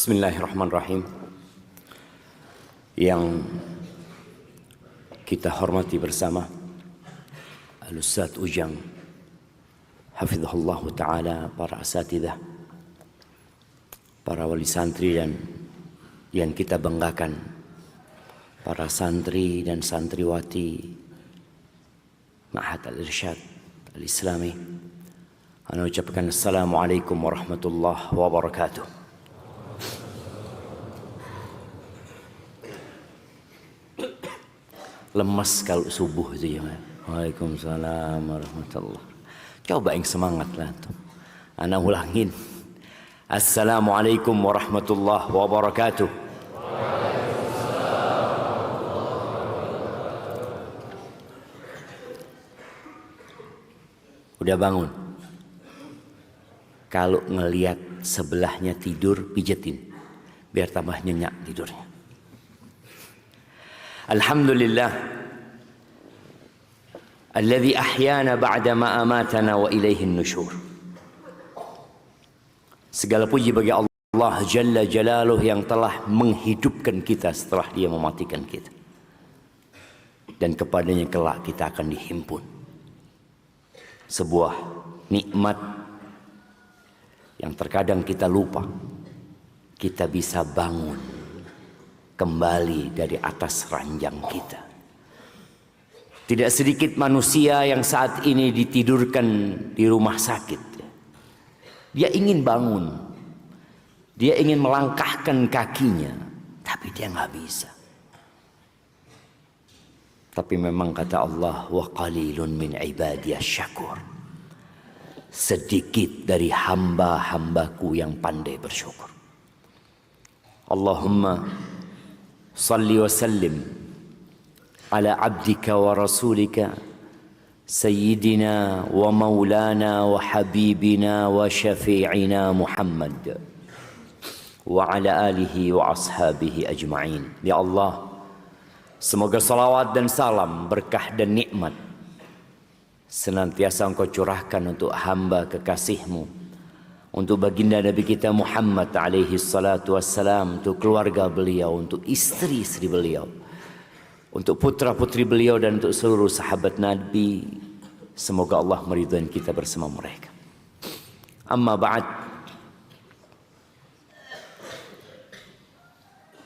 Bismillahirrahmanirrahim. Yang kita hormati bersama Al-Ustadz Ujang hafizahullah ta'ala, para asatidzah, para wali santri, dan yang kita banggakan, para santri dan santriwati Ma'had Al-Irsyad Al-Islami. Ana ucapkan assalamualaikum warahmatullahi wabarakatuh. Lemas kalau subuh itu ya. Waalaikumsalam warahmatullahi. Coba yang semangat lah tuh. Ana ulangin. Assalamualaikum warahmatullahi wabarakatuh. Udah bangun? Kalau ngelihat sebelahnya tidur, pijetin biar tambah nyenyak tidurnya. Alhamdulillah alladzi ahyana ba'da ma amatana wa ilaihin nusyur. Segala puji bagi Allah Jalla Jalaluh yang telah menghidupkan kita setelah Dia mematikan kita, dan kepadanya kelak kita akan dihimpun. Sebuah nikmat yang terkadang kita lupa. Kita bisa bangun kembali dari atas ranjang kita. Tidak sedikit manusia yang saat ini ditidurkan di rumah sakit. Dia ingin bangun, dia ingin melangkahkan kakinya, tapi dia nggak bisa. Tapi memang kata Allah, wa qalilun min ibadiyas syakur. Sedikit dari hamba-hambaku yang pandai bersyukur. Allahumma salli wa sallim ala abdika wa rasulika sayyidina wa maulana wa habibina wa syafi'ina Muhammad wa ala alihi wa ashabihi ajma'in. Ya Allah, semoga salawat dan salam, berkah dan nikmat senantiasa Engkau curahkan untuk hamba kekasih-Mu, untuk baginda Nabi kita Muhammad alaihi salatu wassalam, untuk keluarga beliau, untuk istri-istri beliau, untuk putra-putri beliau, dan untuk seluruh sahabat Nabi. Semoga Allah meridhai kita bersama mereka. Amma ba'd.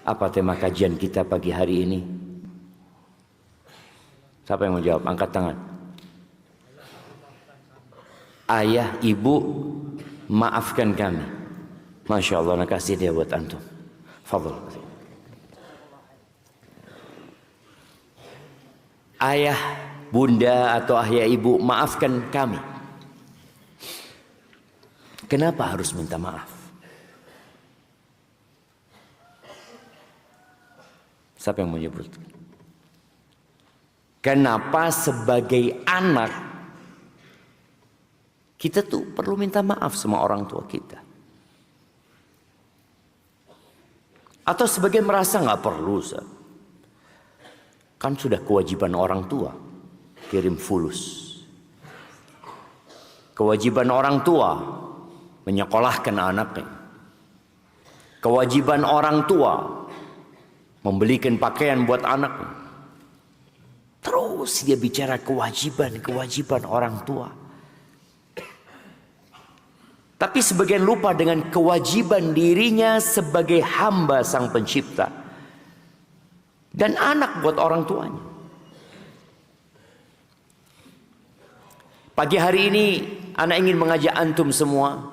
Apa tema kajian kita pagi hari ini? Siapa yang mau jawab? Angkat tangan. Ayah, ibu, maafkan kami. Masya Allah, nak kasih dia buat antum. Fadhal. Ayah, bunda, atau ayah, ibu, maafkan kami. Kenapa harus minta maaf? Siapa yang mau nyebut? Kenapa sebagai anak kita tuh perlu minta maaf sama orang tua kita? Atau sebagian merasa nggak perlu, kan sudah kewajiban orang tua kirim fulus, kewajiban orang tua menyekolahkan anaknya, kewajiban orang tua membelikan pakaian buat anaknya. Terus dia bicara kewajiban orang tua. Tapi sebagian lupa dengan kewajiban dirinya sebagai hamba Sang Pencipta dan anak buat orang tuanya. Pagi hari ini anak ingin mengajak antum semua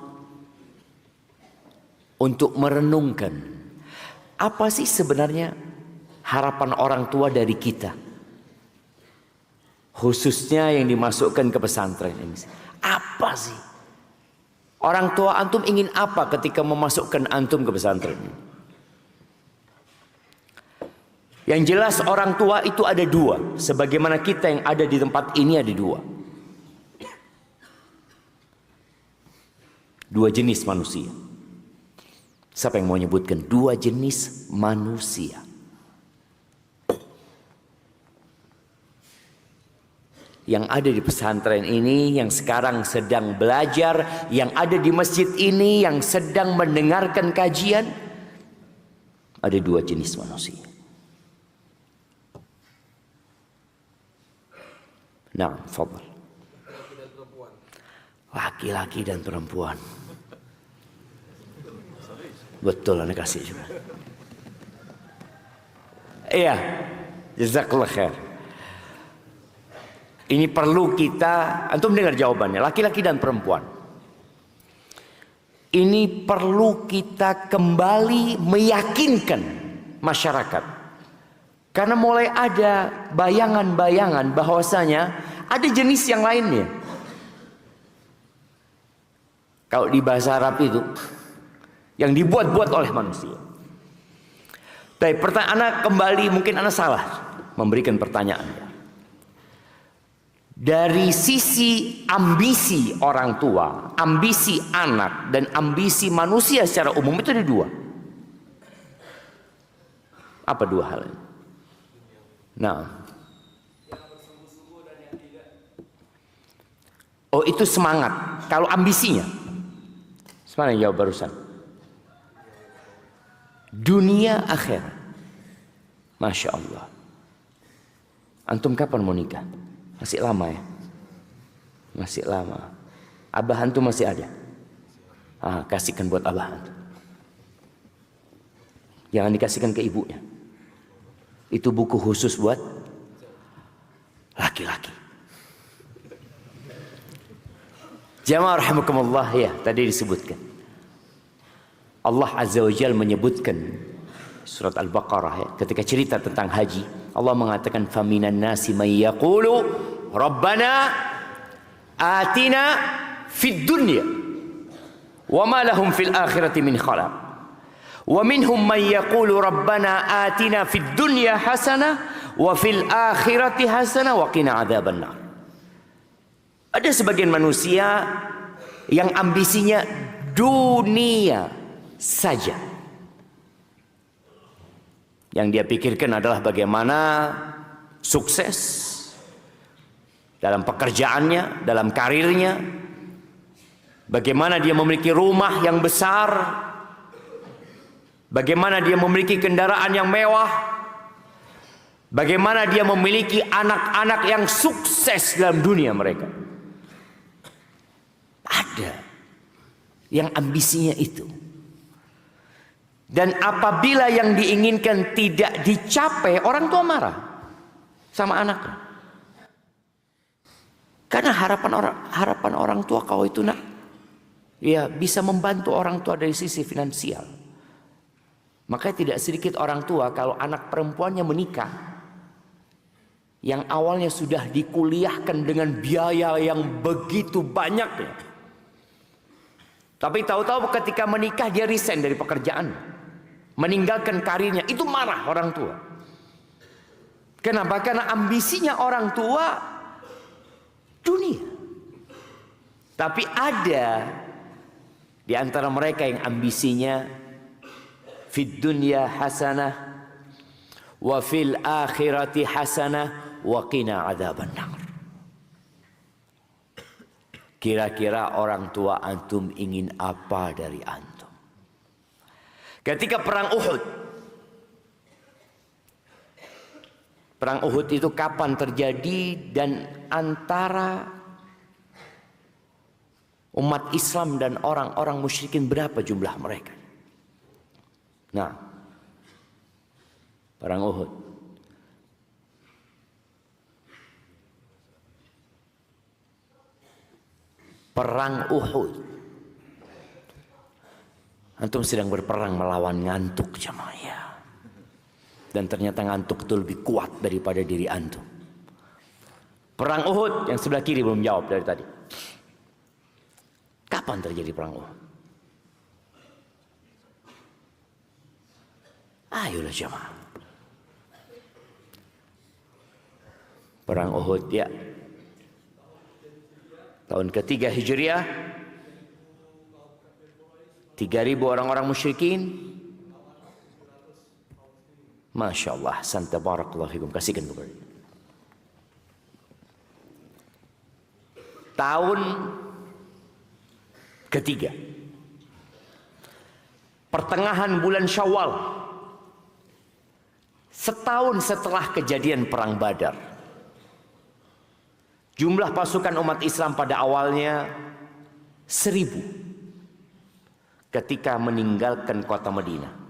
untuk merenungkan apa sih sebenarnya harapan orang tua dari kita, khususnya yang dimasukkan ke pesantren ini. Apa sih? Orang tua antum ingin apa ketika memasukkan antum ke pesantren? Yang jelas orang tua itu ada dua. Sebagaimana kita yang ada di tempat ini ada dua. Dua jenis manusia. Siapa yang mau nyebutkan? Dua jenis manusia. Yang ada di pesantren ini, yang sekarang sedang belajar, yang ada di masjid ini, yang sedang mendengarkan kajian, Ada dua jenis manusia. Nah, fadhal. Laki-laki dan perempuan. Betul, Anda kasih juga. Iya, jazakallah khair. Ini perlu kita, antum dengar jawabannya, laki-laki dan perempuan. Ini perlu kita kembali meyakinkan masyarakat. Karena mulai ada bayangan-bayangan bahwasanya ada jenis yang lainnya. Kalau di bahasa Arab itu yang dibuat-buat oleh manusia. Tapi pertanyaan kembali, mungkin Anda salah memberikan pertanyaan. Dari sisi ambisi orang tua, ambisi anak, dan ambisi manusia secara umum itu ada dua. Apa dua hal ini? Nah, oh itu semangat. Kalau ambisinya, mana yang jawab barusan? Dunia akhirat. Masya Allah. Antum kapan mau nikah? Masih lama ya? Masih lama. Abah antum masih ada? Kasihkan buat abah antum. Jangan dikasihkan ke ibunya. Itu buku khusus buat laki-laki. Jamaah rahimakumullah, ya tadi disebutkan. Allah Azza wa Jalla menyebutkan surat Al-Baqarah ya, ketika cerita tentang haji, Allah mengatakan faminan nasi may yaqulu rabbana atina fid dunya wa ma lahum fil akhirati min khalaq wa minhum may yaqulu rabbana atina fid dunya hasanah wa fil akhirati hasanah wa qina adzaban nar. Ada sebagian manusia yang ambisinya dunia saja. Yang dia pikirkan adalah bagaimana sukses dalam pekerjaannya, dalam karirnya, bagaimana dia memiliki rumah yang besar, bagaimana dia memiliki kendaraan yang mewah, bagaimana dia memiliki anak-anak yang sukses dalam dunia mereka. Ada yang ambisinya itu. Dan apabila yang diinginkan tidak dicapai, orang tua marah sama anaknya. Karena harapan orang tua kau itu nak, ya bisa membantu orang tua dari sisi finansial. Makanya tidak sedikit orang tua kalau anak perempuannya menikah, yang awalnya sudah dikuliahkan dengan biaya yang begitu banyaknya, tapi tahu-tahu ketika menikah dia resign dari pekerjaan, meninggalkan karirnya, itu marah orang tua. Kenapa? Karena ambisinya orang tua dunia. Tapi ada di antara mereka yang ambisinya fid dunya hasanah wa fil akhirati hasanah wa qina adzaban nar. Kira-kira orang tua antum ingin apa dari antum? Ketika perang Uhud. Perang Uhud itu kapan terjadi dan antara umat Islam dan orang-orang musyrikin berapa jumlah mereka? Nah, perang Uhud. Perang Uhud. Antum sedang berperang melawan ngantuk jamaah ya. Dan ternyata ngantuk itu lebih kuat daripada diri antum. Perang Uhud, yang sebelah kiri belum jawab dari tadi. Kapan terjadi perang Uhud? Ayolah jamaah. Perang Uhud ya. Tahun ketiga Hijriah. 3.000 orang-orang musyrikin. Masya Allah, santa barakallahu fikum. Kasihkan kepada dia. Tahun ketiga, pertengahan bulan Syawal, setahun setelah kejadian perang Badar. Jumlah pasukan umat Islam pada awalnya 1.000 ketika meninggalkan kota Madinah.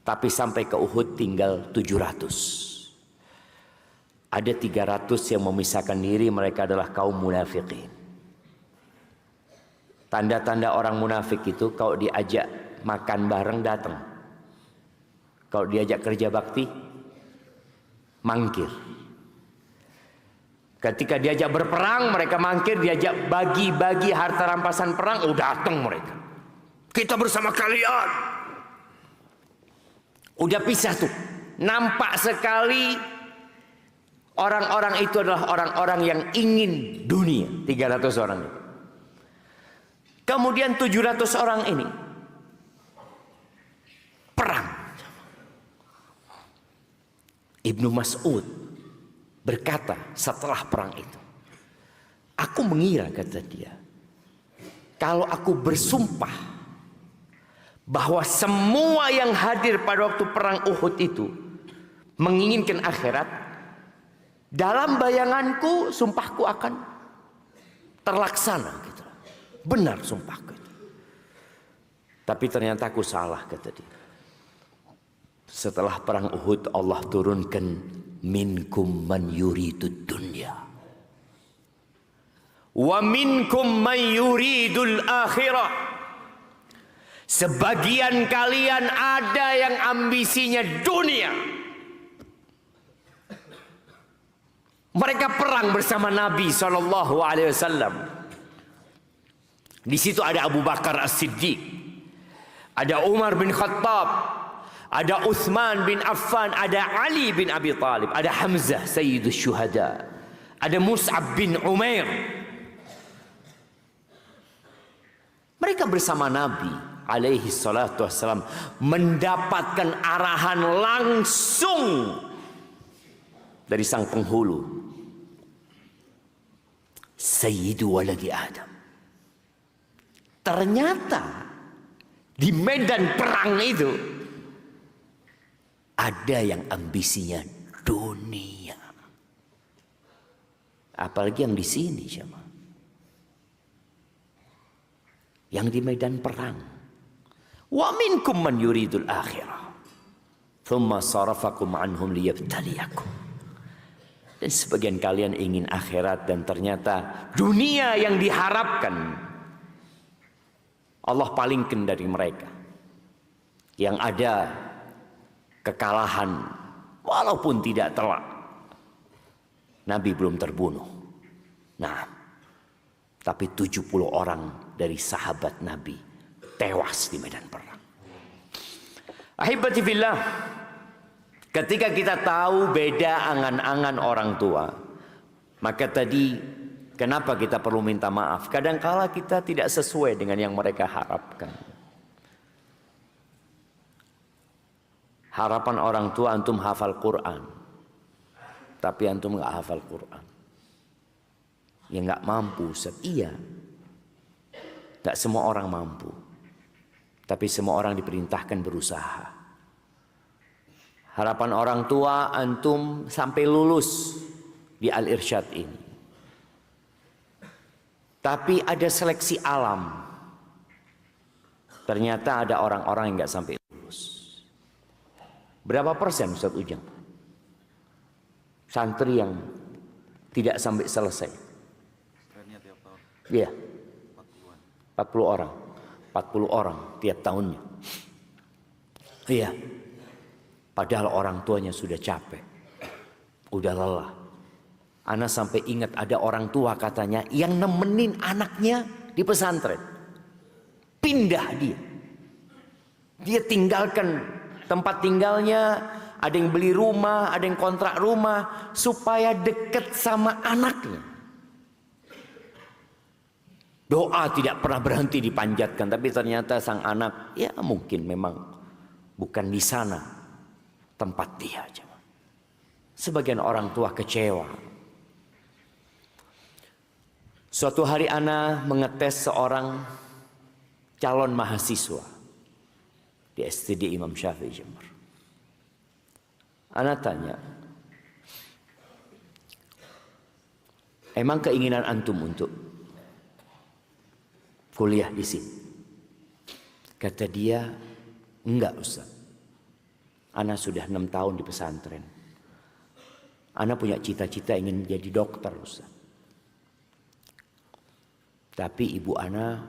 Tapi sampai ke Uhud tinggal 700. Ada 300 yang memisahkan diri, mereka adalah kaum munafikin. Tanda-tanda orang munafik itu kalau diajak makan bareng datang. Kalau diajak kerja bakti mangkir. Ketika diajak berperang mereka mangkir, diajak bagi-bagi harta rampasan perang, datang mereka. Kita bersama kalian. Udah pisah tuh. Nampak sekali orang-orang itu adalah orang-orang yang ingin dunia. 300 orang itu. Kemudian 700 orang ini perang. Ibnu Mas'ud berkata setelah perang itu, aku mengira, kata dia, kalau aku bersumpah bahwa semua yang hadir pada waktu perang Uhud itu menginginkan akhirat, dalam bayanganku sumpahku akan terlaksana gitu. Benar sumpahku itu. Tapi ternyata aku salah, kata dia. Setelah perang Uhud Allah turunkan minkum man yuridud dunya wa minkum man yuridul akhirah. Sebagian kalian ada yang ambisinya dunia. Mereka perang bersama Nabi SAW. Di situ ada Abu Bakar As-Siddiq, ada Umar bin Khattab, ada Uthman bin Affan, ada Ali bin Abi Talib, ada Hamzah Sayyidus Syuhada, ada Mus'ab bin Umair. Mereka bersama Nabi alaihi salatu wassalam mendapatkan arahan langsung dari sang penghulu, Sayyidu waladi Adam. Ternyata di medan perang itu ada yang ambisinya dunia. Apalagi yang di sini, siapa? Yang di medan perang. Wa minkum man yuridul akhirah. Thumma sarafakum anhum liyabtaliyakum. Dan sebagian kalian ingin akhirat dan ternyata dunia yang diharapkan Allah palingkan dari mereka. Yang ada kekalahan walaupun tidak telak. Nabi belum terbunuh. Nah, tapi 70 orang dari sahabat Nabi tewas di medan perang. Ahibati fillah, ketika kita tahu beda angan-angan orang tua, maka tadi kenapa kita perlu minta maaf? Kadangkala kita tidak sesuai dengan yang mereka harapkan. Harapan orang tua antum hafal Quran, tapi antum nggak hafal Quran. Ya nggak mampu, Ustaz. Iya, nggak semua orang mampu, tapi semua orang diperintahkan berusaha. Harapan orang tua antum sampai lulus di Al-Irsyad ini. Tapi ada seleksi alam. Ternyata ada orang-orang yang nggak sampai lulus. Berapa persen Ustaz Ujang santri yang tidak sampai selesai? Iya, 40 orang. 40 orang tiap tahunnya. Iya. Padahal orang tuanya sudah capek, udah lelah. Ana sampai ingat ada orang tua katanya yang nemenin anaknya di pesantren. Pindah dia. Dia tinggalkan tempat tinggalnya, ada yang beli rumah, ada yang kontrak rumah supaya dekat sama anaknya. Doa tidak pernah berhenti dipanjatkan, tapi ternyata sang anak ya mungkin memang bukan di sana tempat dia. Sebagian orang tua kecewa. Suatu hari ana mengetes seorang calon mahasiswa di STD Imam Syafi'i Jember. Ana tanya, emang keinginan antum untuk kuliah di sini? Kata dia, enggak Ustaz. Ana sudah 6 tahun di pesantren. Ana punya cita-cita ingin jadi dokter Ustaz. Tapi ibu Ana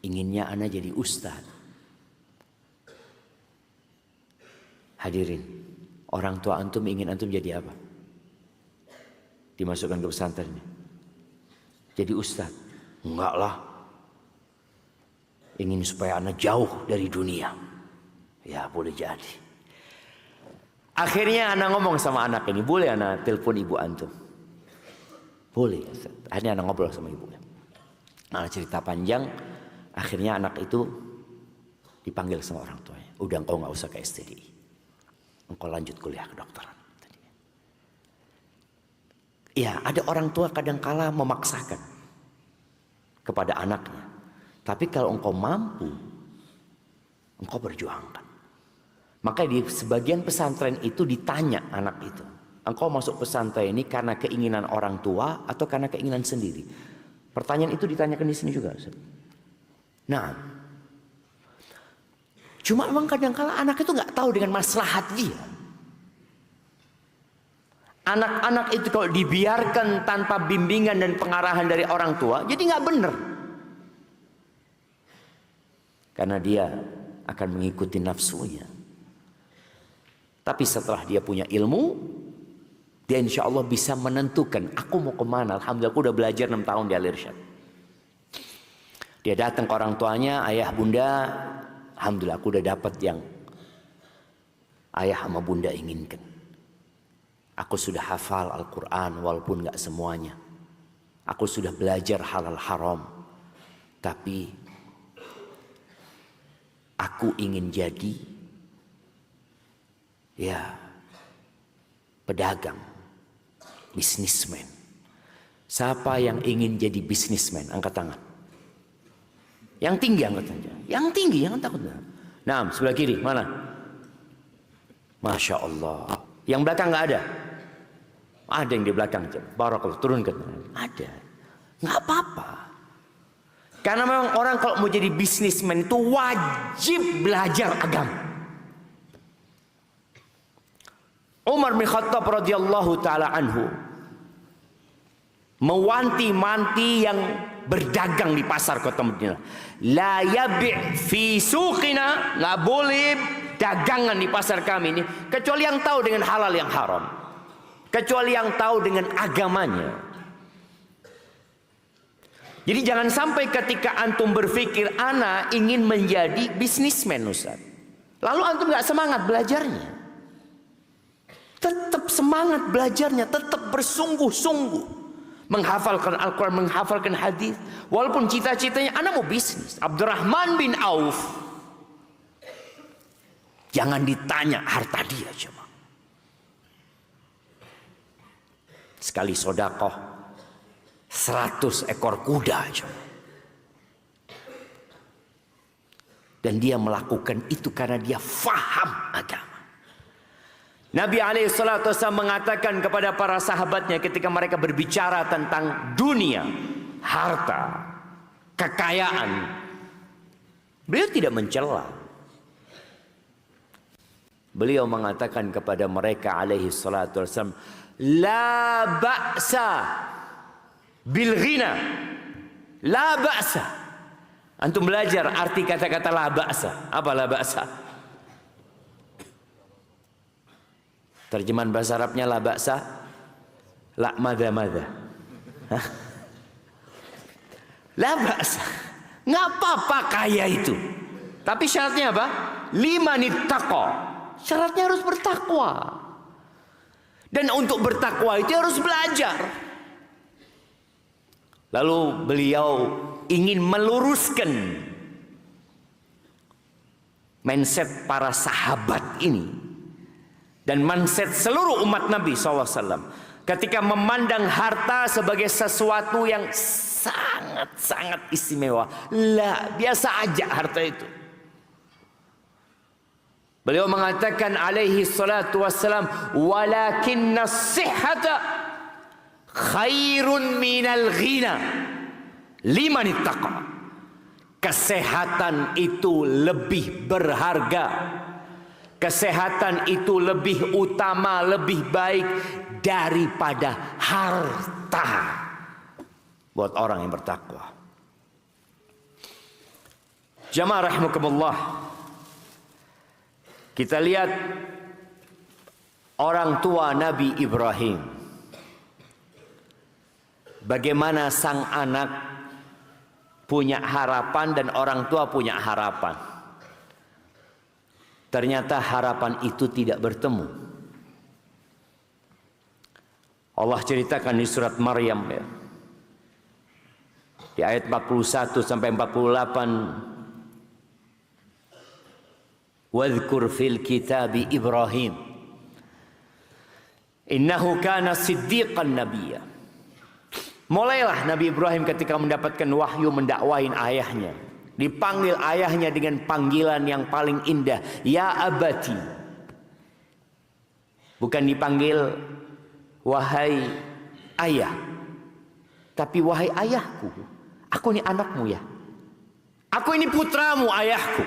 inginnya Ana jadi ustaz. Hadirin, orang tua antum ingin antum jadi apa? Dimasukkan ke pesantrennya. Jadi ustaz? Enggak lah. Ingin supaya Ana jauh dari dunia. Ya boleh jadi. Akhirnya Ana ngomong sama anak ini, boleh Ana telepon ibu antum? Boleh. Akhirnya Ana ngobrol sama ibunya. Nah, cerita panjang, akhirnya anak itu dipanggil sama orang tuanya. Udah engkau nggak usah ke STDI, engkau lanjut kuliah kedokteran. Ya, ada orang tua kadangkala memaksakan kepada anaknya. Tapi kalau engkau mampu, engkau perjuangkan. Maka di sebagian pesantren itu ditanya anak itu, engkau masuk pesantren ini karena keinginan orang tua atau karena keinginan sendiri? Pertanyaan itu ditanyakan di sini juga. Nah, cuma memang kadang-kala anak itu nggak tahu dengan maslahat dia. Anak-anak itu kalau dibiarkan tanpa bimbingan dan pengarahan dari orang tua, jadi nggak benar. Karena dia akan mengikuti nafsunya. Tapi setelah dia punya ilmu, dia insya Allah bisa menentukan aku mau kemana. Alhamdulillah aku udah belajar 6 tahun di Al-Irsyad. Dia datang ke orang tuanya, ayah bunda, alhamdulillah aku udah dapat yang ayah sama bunda inginkan. Aku sudah hafal Al-Quran walaupun gak semuanya. Aku sudah belajar halal haram. Tapi aku ingin jadi pedagang, bisnismen. Siapa yang ingin jadi bisnismen? Angkat tangan. Yang tinggi angkat tangan. Yang tinggi, jangan takut. Nah, sebelah kiri mana? Masya Allah. Yang belakang nggak ada? Ada yang di belakang. Barakallah, turunkan. Ada. Nggak apa-apa. Karena memang orang kalau mau jadi bisnismen itu wajib belajar agama. Umar bin Khattab radhiyallahu taala anhu mewanti-manti yang berdagang di pasar kota Madinah. La yabi' fi suqina, nggak boleh dagangan di pasar kami ini kecuali yang tahu dengan halal yang haram, kecuali yang tahu dengan agamanya. Jadi jangan sampai ketika antum berpikir ana ingin menjadi bisnismen Ustaz, lalu antum nggak semangat belajarnya. Tetap semangat belajarnya, tetap bersungguh-sungguh menghafalkan Al-Quran, menghafalkan hadis. Walaupun cita-citanya anak mau bisnis. Abdurrahman bin Auf, jangan ditanya harta dia coba. Sekali sodakoh 100 ekor kuda coba. Dan dia melakukan itu karena dia faham agama. Nabi SAW mengatakan kepada para sahabatnya ketika mereka berbicara tentang dunia, harta, kekayaan, beliau tidak mencela. Beliau mengatakan kepada mereka SAW, la ba'sa bil ghina, la ba'sa. Antum belajar arti kata-kata la ba'sa. Apa la ba'sa? Terjemahan bahasa Arabnya la ba'sa, la madha-madha. La ba'sa, nggak apa-apa kaya itu. Tapi syaratnya apa? Limanit taqwa. Syaratnya harus bertakwa. Dan untuk bertakwa itu harus belajar. Lalu beliau ingin meluruskan mindset para sahabat ini. Dan mindset seluruh umat Nabi SAW ketika memandang harta sebagai sesuatu yang sangat-sangat istimewa. Lah, biasa aja harta itu. Beliau mengatakan alaihi salatu wassalam, walakinna sihhata khairun minal ghina liman ittaqa. Kesehatan itu lebih berharga. Kesehatan itu lebih utama, lebih baik daripada harta buat orang yang bertakwa. Jamaah rahimakumullah, kita lihat orang tua Nabi Ibrahim. Bagaimana sang anak punya harapan dan orang tua punya harapan. Ternyata harapan itu tidak bertemu. Allah ceritakan di surat Maryam ya, di ayat 41 sampai 48. Wadhkur fil kitabi Ibrahim innahu kana siddiqan nabiyya. Mulailah Nabi Ibrahim ketika mendapatkan wahyu mendakwain ayahnya. Dipanggil ayahnya dengan panggilan yang paling indah, ya abati. Bukan dipanggil wahai ayah, tapi wahai ayahku. Aku ini anakmu ya. Aku ini putramu ayahku.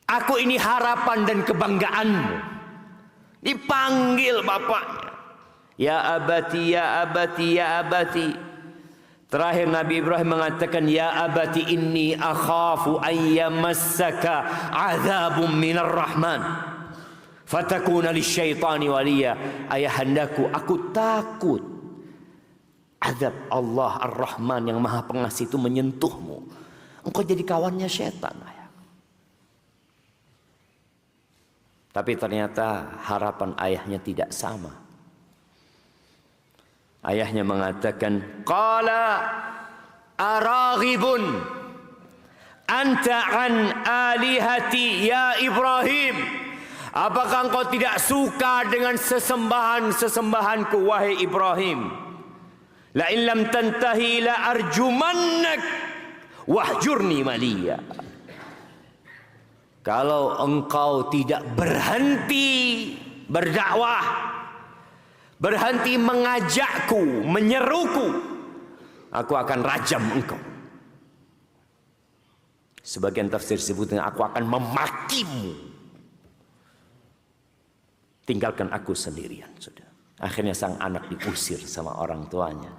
Aku ini harapan dan kebanggaanmu. Dipanggil bapaknya. Ya abati, ya abati, ya abati. Terakhir Nabi Ibrahim mengatakan, ya abati inni akhafu an yamassaka azabun minar rahman fatakuna lisyaitani waliya. Ayahandaku, aku takut azab Allah Ar-Rahman yang Maha Pengasih itu menyentuhmu. Engkau jadi kawannya syaitan. Tapi ternyata harapan ayahnya tidak sama. Ayahnya mengatakan, qala araghibun anta an alihati ya Ibrahim. Apakah engkau tidak suka dengan sesembahan-sesembahanku wahai Ibrahim? La in lam tantahi la arjumannak wahjurni maliya. Kalau engkau tidak berhenti berdakwah, berhenti mengajakku, menyeruku, aku akan rajam engkau. Sebagian tafsir sebutnya, aku akan memakimu. Tinggalkan aku sendirian. Sudah. Akhirnya sang anak diusir sama orang tuanya.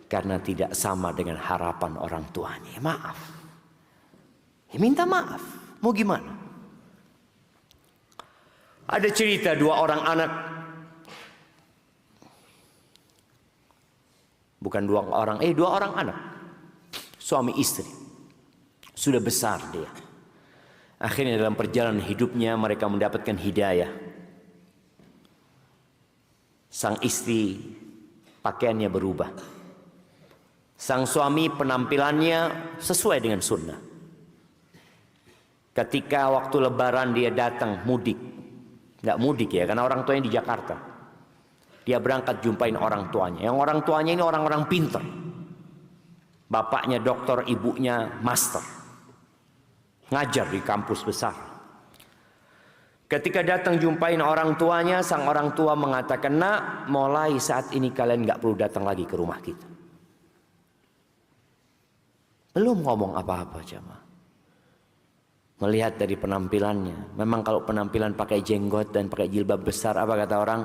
Karena tidak sama dengan harapan orang tuanya. Maaf. Minta maaf. Mau gimana? Ada cerita dua orang anak. Bukan dua orang anak. Suami istri. Sudah besar dia. Akhirnya dalam perjalanan hidupnya mereka mendapatkan hidayah. Sang istri pakaiannya berubah. Sang suami penampilannya sesuai dengan sunnah. Ketika waktu lebaran dia datang mudik. Nggak mudik ya, karena orang tuanya di Jakarta. Dia berangkat jumpain orang tuanya. Yang orang tuanya ini orang-orang pintar. Bapaknya dokter, ibunya master. Ngajar di kampus besar. Ketika datang jumpain orang tuanya, sang orang tua mengatakan, nak, mulai saat ini kalian nggak perlu datang lagi ke rumah kita. Belum ngomong apa-apa jemaah. Melihat dari penampilannya, memang kalau penampilan pakai jenggot dan pakai jilbab besar, apa kata orang?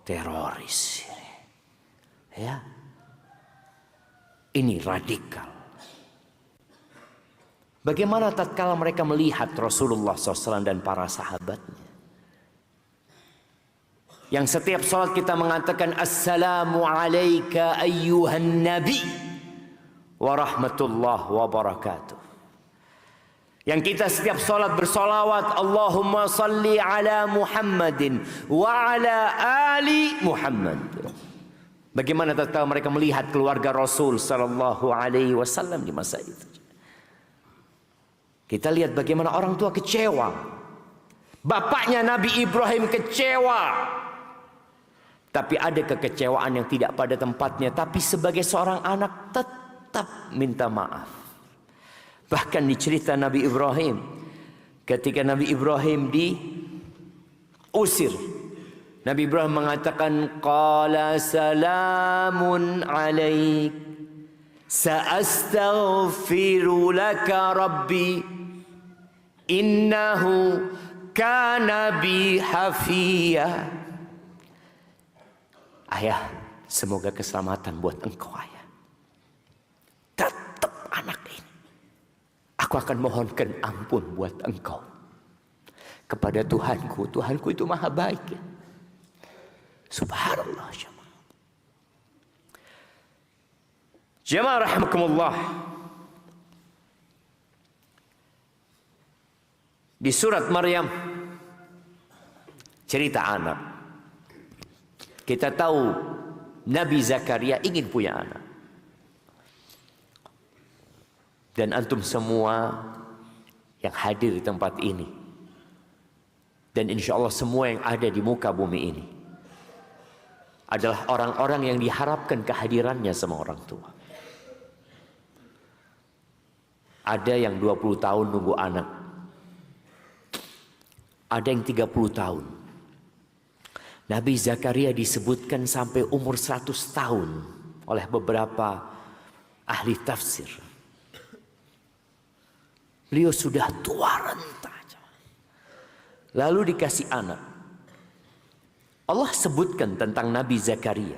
Teroris. Ya, ini radikal. Bagaimana tatkala mereka melihat Rasulullah SAW dan para sahabatnya, yang setiap salat kita mengatakan Assalamu alayka ayyuhan nabi wa rahmatullah wa barakatuh. Yang kita setiap salat bersolawat Allahumma salli ala Muhammadin wa ala ali Muhammad. Bagaimana tatkala mereka melihat keluarga Rasul sallallahu alaihi wasallam di masa itu. Kita lihat bagaimana orang tua kecewa. Bapaknya Nabi Ibrahim kecewa. Tapi ada kekecewaan yang tidak pada tempatnya. Tapi sebagai seorang anak tetap minta maaf. Bahkan di cerita Nabi Ibrahim, Ketika Nabi Ibrahim diusir, Nabi Ibrahim mengatakan, qala salamun alaik, sa'astaghfiru laka rabbi, innahu kana bi hafiya. Ayah, semoga keselamatan buat engkau ayah. Tetap anak ini, aku akan mohonkan ampun buat engkau kepada Tuhanku. Tuhanku itu maha baik ya. Subhanallah jemaah. Jemaah rahimakumullah. Di surat Maryam cerita anak. Kita tahu Nabi Zakaria ingin punya anak. Dan antum semua yang hadir di tempat ini, dan insya Allah semua yang ada di muka bumi ini, adalah orang-orang yang diharapkan kehadirannya sama orang tua. Ada yang 20 tahun nunggu anak. Ada yang 30 tahun. Nabi Zakaria disebutkan sampai umur 100 tahun oleh beberapa ahli tafsir. Beliau sudah tua renta. Lalu dikasih anak. Allah sebutkan tentang Nabi Zakaria.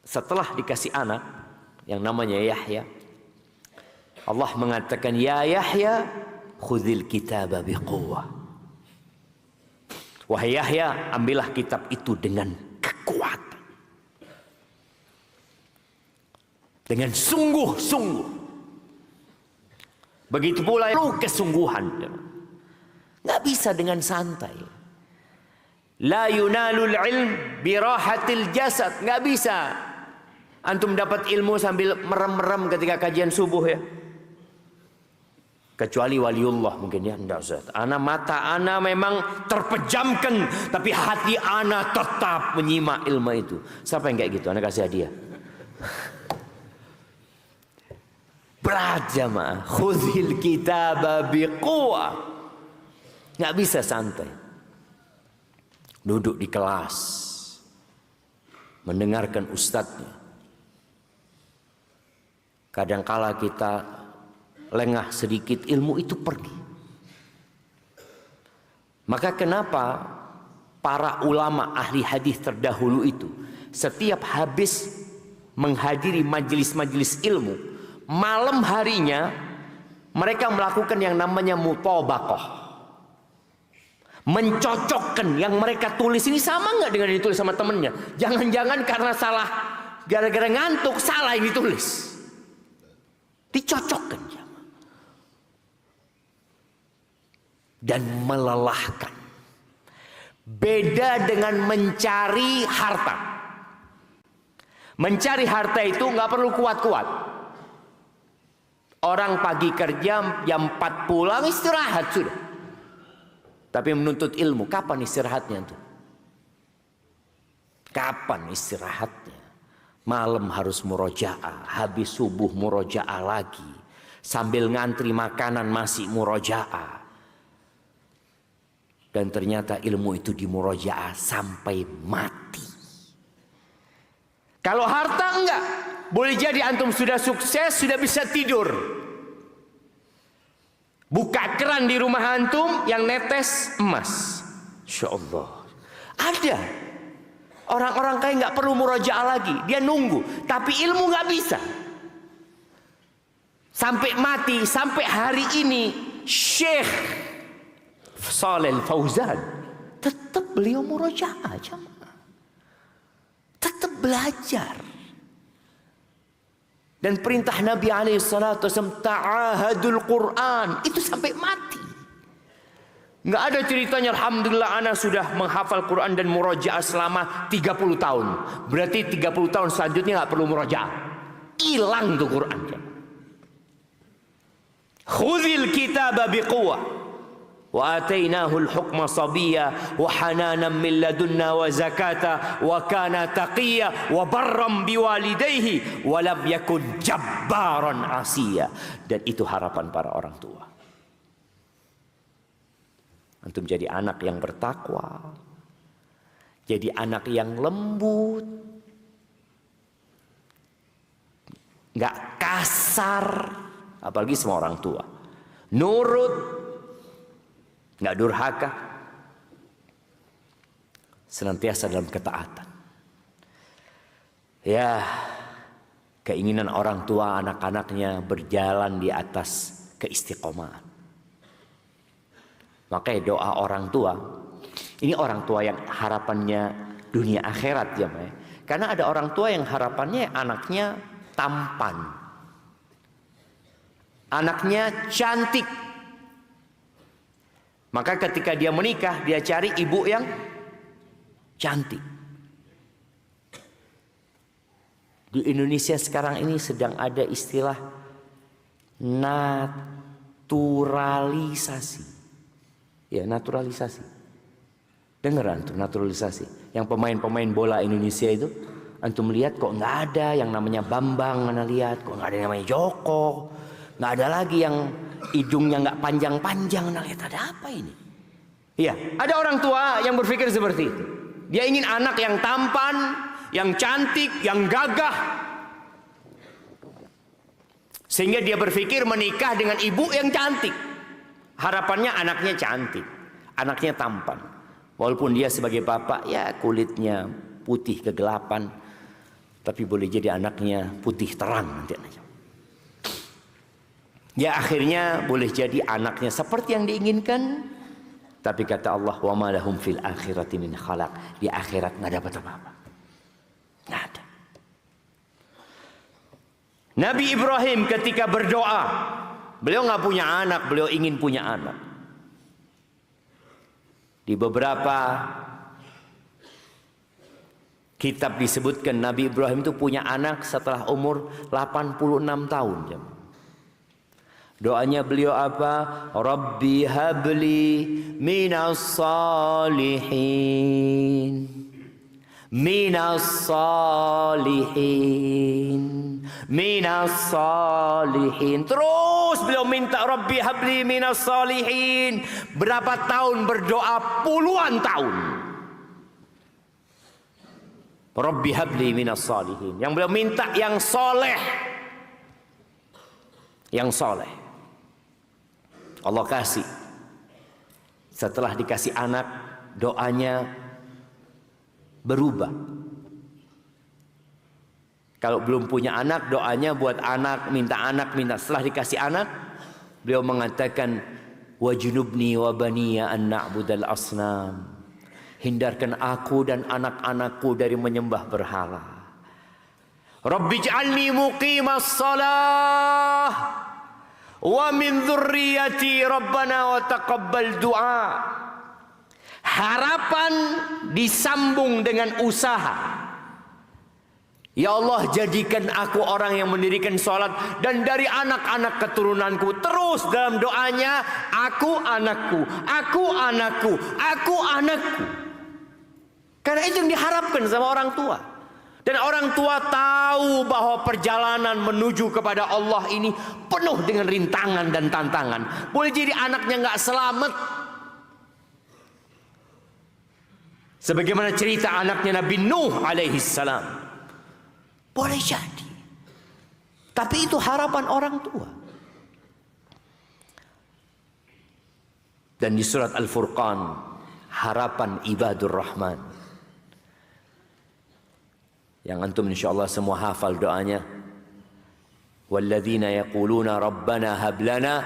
Setelah dikasih anak yang namanya Yahya, Allah mengatakan, ya Yahya, khudhil kitaba biquwwah. Wahai Yahya, ambillah kitab itu dengan kekuatan, dengan sungguh-sungguh. Begitu pula kesungguhan. Nggak bisa dengan santai. La yunalul ilm birahatil jasad. Nggak bisa antum dapat ilmu sambil merem-merem ketika kajian subuh ya. Kecuali waliullah mungkin ya. Enggak Ustaz. Mata ana memang terpejamkan, tapi hati ana tetap menyimak ilmu itu. Siapa yang kayak gitu? Ana kasih hadiah. Berat jamaah. Khudhil kitaba biquwwah. Nggak bisa santai. Duduk di kelas, mendengarkan ustadznya. Kadangkala kita lengah sedikit, ilmu itu pergi. Maka kenapa para ulama ahli hadis terdahulu itu setiap habis menghadiri majelis-majelis ilmu, malam harinya mereka melakukan yang namanya mutabaqah. Mencocokkan yang mereka tulis ini sama nggak dengan yang ditulis sama temennya. Jangan-jangan karena salah, gara-gara ngantuk salah yang ditulis. Dicocokkan. Dan melelahkan. Beda dengan mencari harta. Mencari harta itu nggak perlu kuat-kuat. Orang pagi kerja, jam 4 pulang, istirahat sudah. Tapi menuntut ilmu, kapan istirahatnya tuh? Kapan istirahatnya? Malam harus murojaah, habis subuh murojaah lagi. Sambil ngantri makanan masih murojaah. Dan ternyata ilmu itu dimurojaah sampai mati. Kalau harta enggak, boleh jadi antum sudah sukses, sudah bisa tidur. Buka keran di rumah antum yang netes emas. Insya Allah. Ada orang-orang kaya nggak perlu murojaah lagi, dia nunggu. Tapi ilmu nggak bisa. Sampai mati, sampai hari ini Syekh Shalih Fauzan tetap beliau murojaah, tetap belajar. Dan perintah Nabi SAW, ta'ahadul Quran, itu sampai mati. Nggak ada ceritanya, alhamdulillah ana sudah menghafal Quran dan murojaah selama 30 tahun. Berarti 30 tahun selanjutnya nggak perlu murojaah. Hilang tuh Quran. Khudhil kitaba biquwwah. Wa atainahul hukma sabiyya wa hananan min ladunna wa zakata wa kana taqiyya wa barram biwalidayhi wa lam yakun jabbaran asiya. Dan itu harapan para orang tua. Antum jadi anak yang bertakwa, jadi anak yang lembut, nggak kasar, apalagi sama orang tua, nurut, nggak durhaka, senantiasa dalam ketaatan. Ya, keinginan orang tua anak-anaknya berjalan di atas keistiqomahan. Makanya doa orang tua, ini orang tua yang harapannya dunia akhirat ya, karena ada orang tua yang harapannya anaknya tampan, anaknya cantik. Maka ketika dia menikah, dia cari ibu yang cantik. Di Indonesia sekarang ini sedang ada istilah naturalisasi. Ya, naturalisasi. Dengar antum, naturalisasi. Yang pemain-pemain bola Indonesia itu, antum lihat kok nggak ada yang namanya Bambang, mana lihat kok nggak ada yang namanya Joko, nggak ada lagi yang hidungnya nggak panjang-panjang. Nah, lihat ada apa ini? Iya, ada orang tua yang berpikir seperti itu. Dia ingin anak yang tampan, yang cantik, yang gagah. Sehingga dia berpikir menikah dengan ibu yang cantik. Harapannya anaknya cantik, anaknya tampan. Walaupun dia sebagai bapak, ya kulitnya putih kegelapan, tapi boleh jadi anaknya putih terang nanti anaknya. Ya akhirnya boleh jadi anaknya seperti yang diinginkan, tapi kata Allah, wa ma lahum fil akhirati min khalaq. Di akhirat nggak dapat apa-apa, nggak ada. Nabi Ibrahim ketika berdoa, beliau nggak punya anak, beliau ingin punya anak. Di beberapa kitab disebutkan Nabi Ibrahim itu punya anak setelah umur 86 tahun. Doanya beliau apa? Rabbi habli minas salihin, minas salihin, minas salihin. Terus beliau minta Rabbi habli minas salihin. Berapa tahun berdoa? Puluhan tahun. Rabbi habli minas salihin. Yang beliau minta yang soleh, yang soleh. Allah kasih. Setelah dikasih anak, doanya berubah. Kalau belum punya anak, doanya buat anak, minta anak, minta. Setelah dikasih anak, beliau mengatakan, wajnubni wa baniya an na'budal asnam. Hindarkan aku dan anak-anakku dari menyembah berhala. Rabbij'alni muqimas salah wa min dzurriyyati rabbana wa taqabbal du'a. Harapan disambung dengan usaha. Ya Allah, jadikan aku orang yang mendirikan sholat dan dari anak-anak keturunanku. Terus dalam doanya, aku anakku, aku anakku, aku anakku. Karena itu yang diharapkan sama orang tua. Dan orang tua tahu bahwa perjalanan menuju kepada Allah ini penuh dengan rintangan dan tantangan. Boleh jadi anaknya nggak selamat. Sebagaimana cerita anaknya Nabi Nuh alaihi salam. Boleh jadi. Tapi itu harapan orang tua. Dan di surat Al-Furqan, harapan ibadur Rahman. Yang antum insyaallah semua hafal doanya. Walladzina yaquluna rabbana hab lana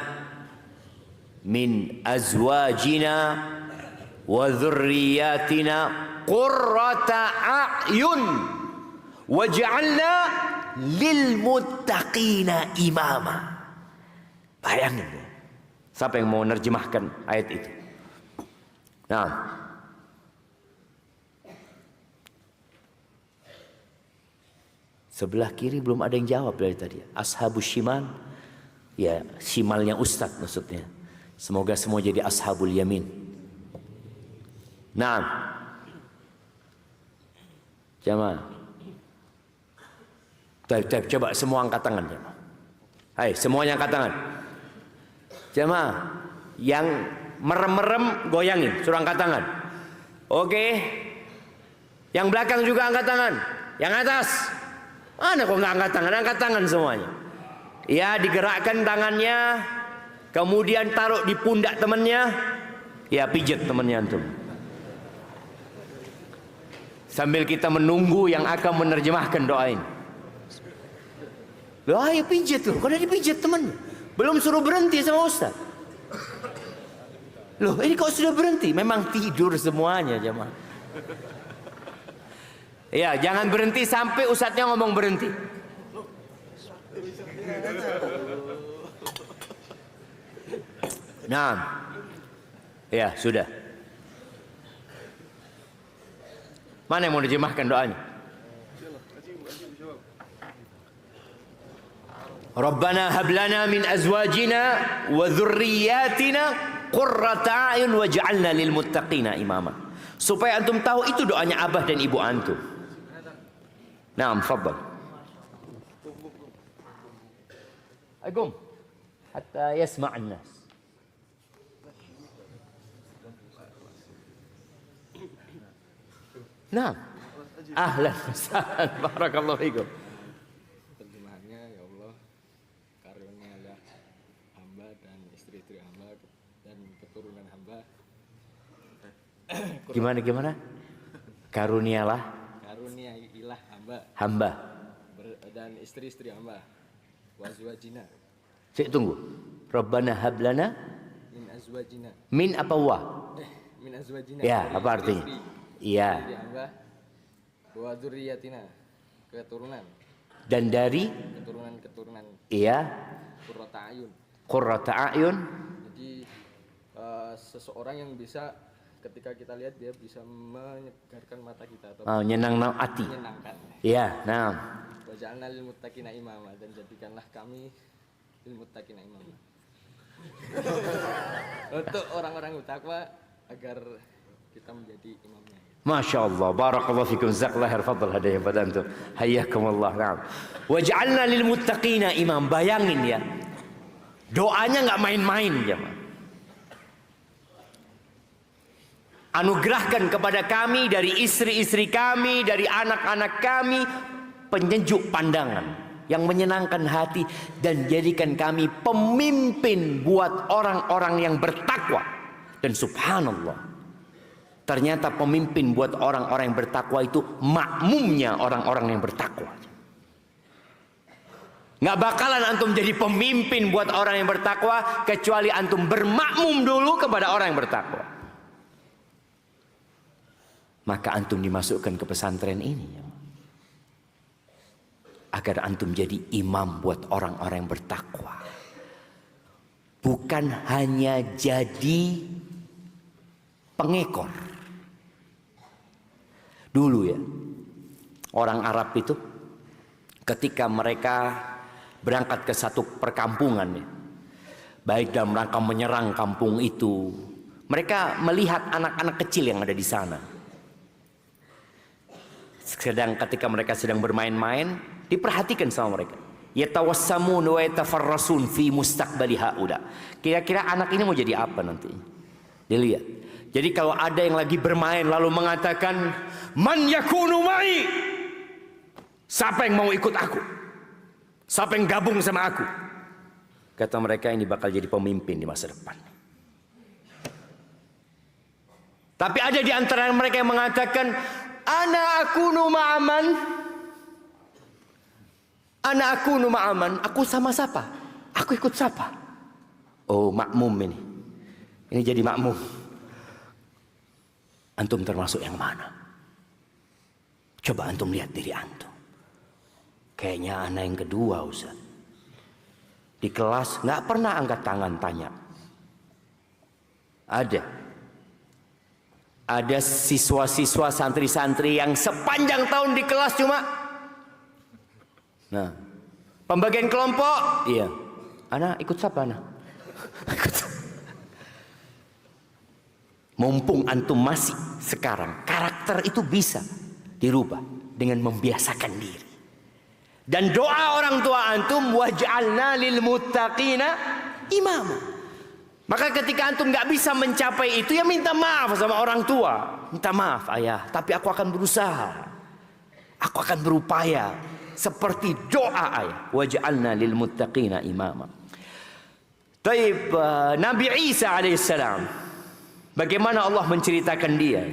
min azwajina wa dzurriyyatina qurrata a'yun waj'alna lil muttaqina imama. Bayangin. Siapa yang mau menerjemahkan ayat itu? Nah, sebelah kiri belum ada yang jawab dari tadi. Ashabus shimal, ya shimalnya Ustadz maksudnya. Semoga semua jadi ashabul yamin. Naam. Jamaah. Coba semua angkat tangan, jamaah. Hai, semuanya angkat tangan. Jamaah, yang merem-merem goyangin, suruh angkat tangan. Oke. Yang belakang juga angkat tangan. Yang atas. Mana kok nggak angkat tangan? Angkat tangan semuanya. Ya, digerakkan tangannya. Kemudian taruh di pundak temannya. Ya, pijat temannya antum. Sambil kita menunggu yang akan menerjemahkan doa ini. Loh, ayo pijat loh. Kok dipijat temannya? Belum suruh berhenti sama Ustaz. Loh, ini kok sudah berhenti? Memang tidur semuanya, jemaah. Ya, jangan berhenti sampai Ustaznya ngomong berhenti. Nah, ya sudah. Mana yang mau diterjemahkan doanya? Rabbana hab lana min azwajina wa dzurriyyatina qurrata a'yun waj'alna lil muttaqina imama. Supaya antum tahu itu doanya abah dan ibu antum. Naam, fadhal. Agum hatta yasma'an nas. Nah, ahlan wasahlan, barakallahu fikum. Terjemahannya, ya Allah, karunialah hamba dan istri-istri hamba dan keturunan hamba. Gimana? Karunialah hamba dan istri-istri hamba. Wazwajina. Cik tunggu. Rabbana hablana Min azwajina. Min apa wa? Min azwajina. Ya, apa artinya? Iya. Wa dzurriyyatina, keturunan. Dan dari keturunan. Iya. Qurrata a'yun. Qurrata a'yun. Jadi seseorang yang bisa ketika kita lihat dia bisa menyegarkan mata kita atau Nyenang hati. menyenangkan. Iya, nah. Wa ja'alna lil muttaqina imama, dan jadikanlah kami lil muttaqina imama. Untuk orang-orang bertakwa agar kita menjadi imamnya. Masya Allah, barakallahu fikum, jazakallahu khair, fadl hadaya pada antum, hayyakumullah. Na'am. Waj'alna lil muttaqina imam. Bayangin ya, doanya nggak main-main, jemaah. Anugerahkan kepada kami dari istri-istri kami, dari anak-anak kami penyejuk pandangan yang menyenangkan hati, dan jadikan kami pemimpin buat orang-orang yang bertakwa. Dan subhanallah, ternyata pemimpin buat orang-orang yang bertakwa itu makmumnya orang-orang yang bertakwa. Nggak bakalan antum jadi pemimpin buat orang yang bertakwa kecuali antum bermakmum dulu kepada orang yang bertakwa. Maka antum dimasukkan ke pesantren ini agar antum jadi imam buat orang-orang yang bertakwa. Bukan hanya jadi pengekor. Dulu ya, orang Arab itu ketika mereka berangkat ke satu perkampungan ya, baik dalam rangka menyerang kampung itu, mereka melihat anak-anak kecil yang ada di sana. Sedang ketika mereka sedang bermain-main, diperhatikan sama mereka. Yatawassamun wa yatafarrasun fi mustaqbali haula. Kira-kira anak ini mau jadi apa nanti? Dilihat. Jadi kalau ada yang lagi bermain lalu mengatakan, "Man yakunu ma'i?" Siapa yang mau ikut aku? Siapa yang gabung sama aku? Kata mereka, ini bakal jadi pemimpin di masa depan. Tapi ada di antara mereka yang mengatakan, "Ana akunu ma'aman." Ana akunu ma'aman. Aku sama siapa? Aku ikut siapa? Oh, makmum ini. Ini jadi makmum. Antum termasuk yang mana? Coba antum lihat diri antum. Kayaknya anak yang kedua, Ustaz. Di kelas nggak pernah angkat tangan tanya. Ada siswa-siswa, santri-santri yang sepanjang tahun di kelas cuma, nah, pembagian kelompok, iya. Anak ikut siapa anak? Mumpung antum masih sekarang, karakter itu bisa dirubah dengan membiasakan diri. Dan doa orang tua antum, waj'alna lil muttaqina imama. Maka ketika antum nggak bisa mencapai itu, ya minta maaf sama orang tua. Minta maaf ayah, tapi aku akan berusaha. Aku akan berupaya seperti doa ayah. Waj'alna lil muttaqina imama. Taib, Nabi Isa alaihissalam, bagaimana Allah menceritakan dia?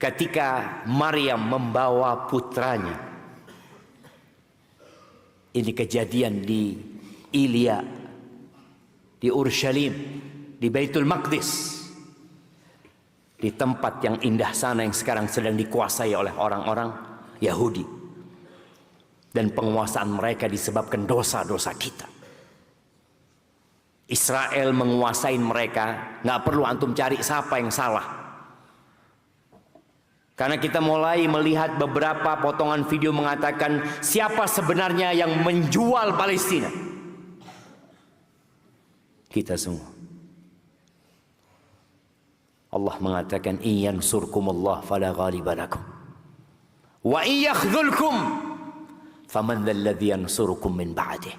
Ketika Maryam membawa putranya. Ini kejadian di Ilya, di Urshalim, di Baitul Maqdis, di tempat yang indah sana yang sekarang sedang dikuasai oleh orang-orang Yahudi, dan penguasaan mereka disebabkan dosa-dosa kita. Israel menguasai mereka, nggak perlu antum cari siapa yang salah. Karena kita mulai melihat beberapa potongan video mengatakan siapa sebenarnya yang menjual Palestina. Kita semua. Allah mengatakan in yansurkumullah fala ghaliba lakum wa in yakhdhulkum faman dzalladzi yansurukum min ba'dih.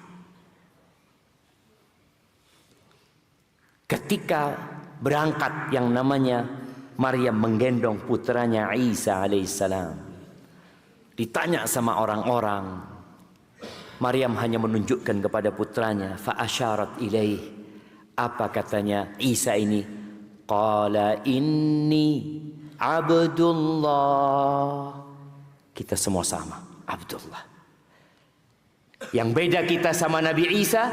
Ketika berangkat yang namanya Maryam menggendong putranya Isa alaihissalam, ditanya sama orang-orang, Maryam hanya menunjukkan kepada putranya, fa asyarat ilaih. Apa katanya Isa ini? Qala inni abdullah. Kita semua sama, Abdullah. Yang beda kita sama Nabi Isa,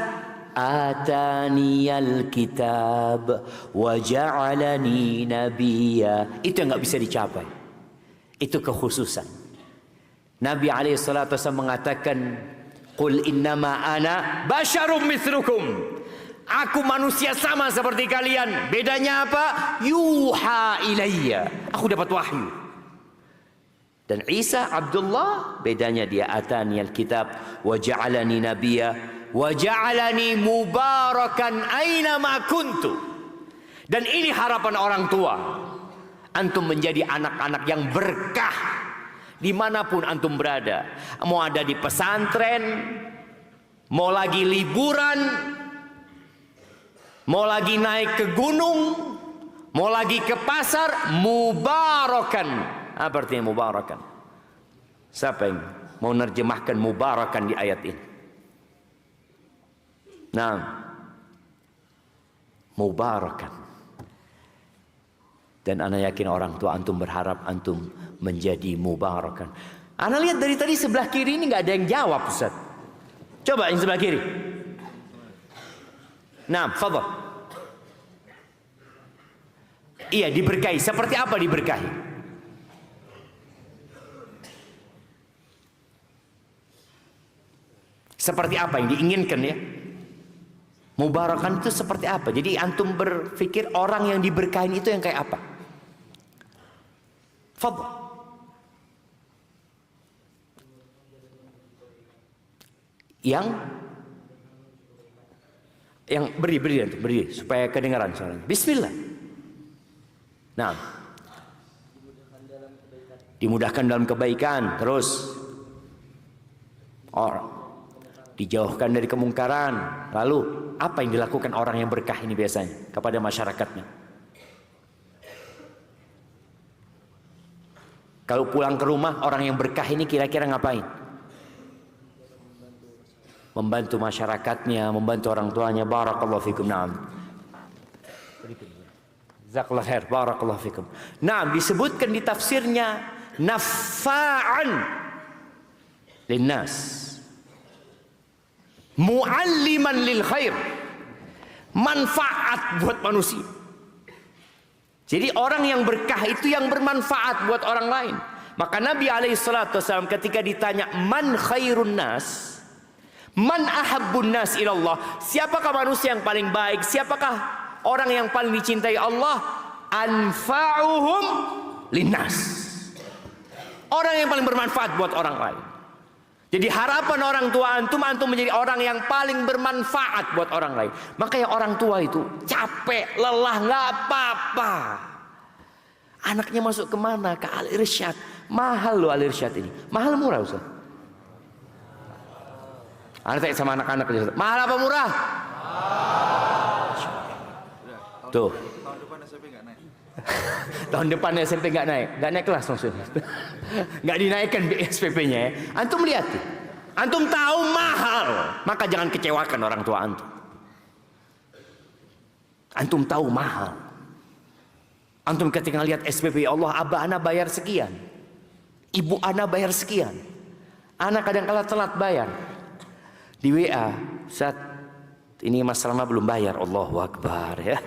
ataniyal kitab wa ja'alani nabiyya. Itu yang nggak bisa dicapai. Itu kekhususan. Nabi alaihissalatu wasallam mengatakan, qul innama ana basyarum mithlukum. Aku manusia sama seperti kalian. Bedanya apa? Yuha ilayya. Aku dapat wahyu. Dan Isa Abdullah, bedanya dia ataniyal kitab wa ja'alani nabiyya wa ja'alani mubarakan aina ma kuntu. Dan ini harapan orang tua. Antum menjadi anak-anak yang berkah dimanapun antum berada. Mau ada di pesantren, mau lagi liburan, mau lagi naik ke gunung, mau lagi ke pasar, mubarakan. Apa artinya mubarakan? Siapa yang mau nerjemahkan mubarakan di ayat ini? Nah, mubarakan. Dan ana yakin orang tua antum berharap antum menjadi mubarakan. Ana lihat dari tadi sebelah kiri ini nggak ada yang jawab, Ustaz. Coba yang sebelah kiri. Nah, fadhal. Iya, diberkahi. Seperti apa diberkahi? Seperti apa yang diinginkan ya? Mubarakan itu seperti apa? Jadi antum berpikir orang yang diberkahin itu yang kayak apa? Fadhal. Yang beri supaya kedengaran suaranya. Bismillah. Nah, dimudahkan dalam kebaikan, terus orang dijauhkan dari kemungkaran. Lalu apa yang dilakukan orang yang berkah ini biasanya kepada masyarakatnya? Kalau pulang ke rumah orang yang berkah ini kira-kira ngapain? Membantu masyarakatnya, membantu orang tuanya. Barakallahu fikum. Naam. Jazakallahu khair. Barakallahu fikum. Naam, disebutkan di tafsirnya nafa'an linnas, mu'alliman lil khair, manfaat buat manusia. Jadi orang yang berkah itu yang bermanfaat buat orang lain. Maka Nabi alaihissalam ketika ditanya man khairun nas, man ahabbun nas ilallah, siapakah manusia yang paling baik, siapakah orang yang paling dicintai Allah? Anfa'uhum linnas, orang yang paling bermanfaat buat orang lain. Jadi harapan orang tua antum, antum menjadi orang yang paling bermanfaat buat orang lain. Makanya orang tua itu capek, lelah, nggak apa-apa. Anaknya masuk kemana? Ke Al Irsyad. Mahal loh Al Irsyad ini. Mahal murah Ustaz? Anak tanya sama anak-anak, mahal apa murah? Tuh. Tahun depan SMP nggak naik. Tahun depan SMP nggak naik kelas maksudnya. Nggak dinaikkan SPP-nya ya. Antum lihat, antum tahu mahal, maka jangan kecewakan orang tua antum. Antum tahu mahal. Antum ketika lihat SPP, ya Allah, abah ana bayar sekian, ibu ana bayar sekian, anak kadang-kala telat bayar. Di WA, saat ini Mas Salma belum bayar, Allahu Akbar ya.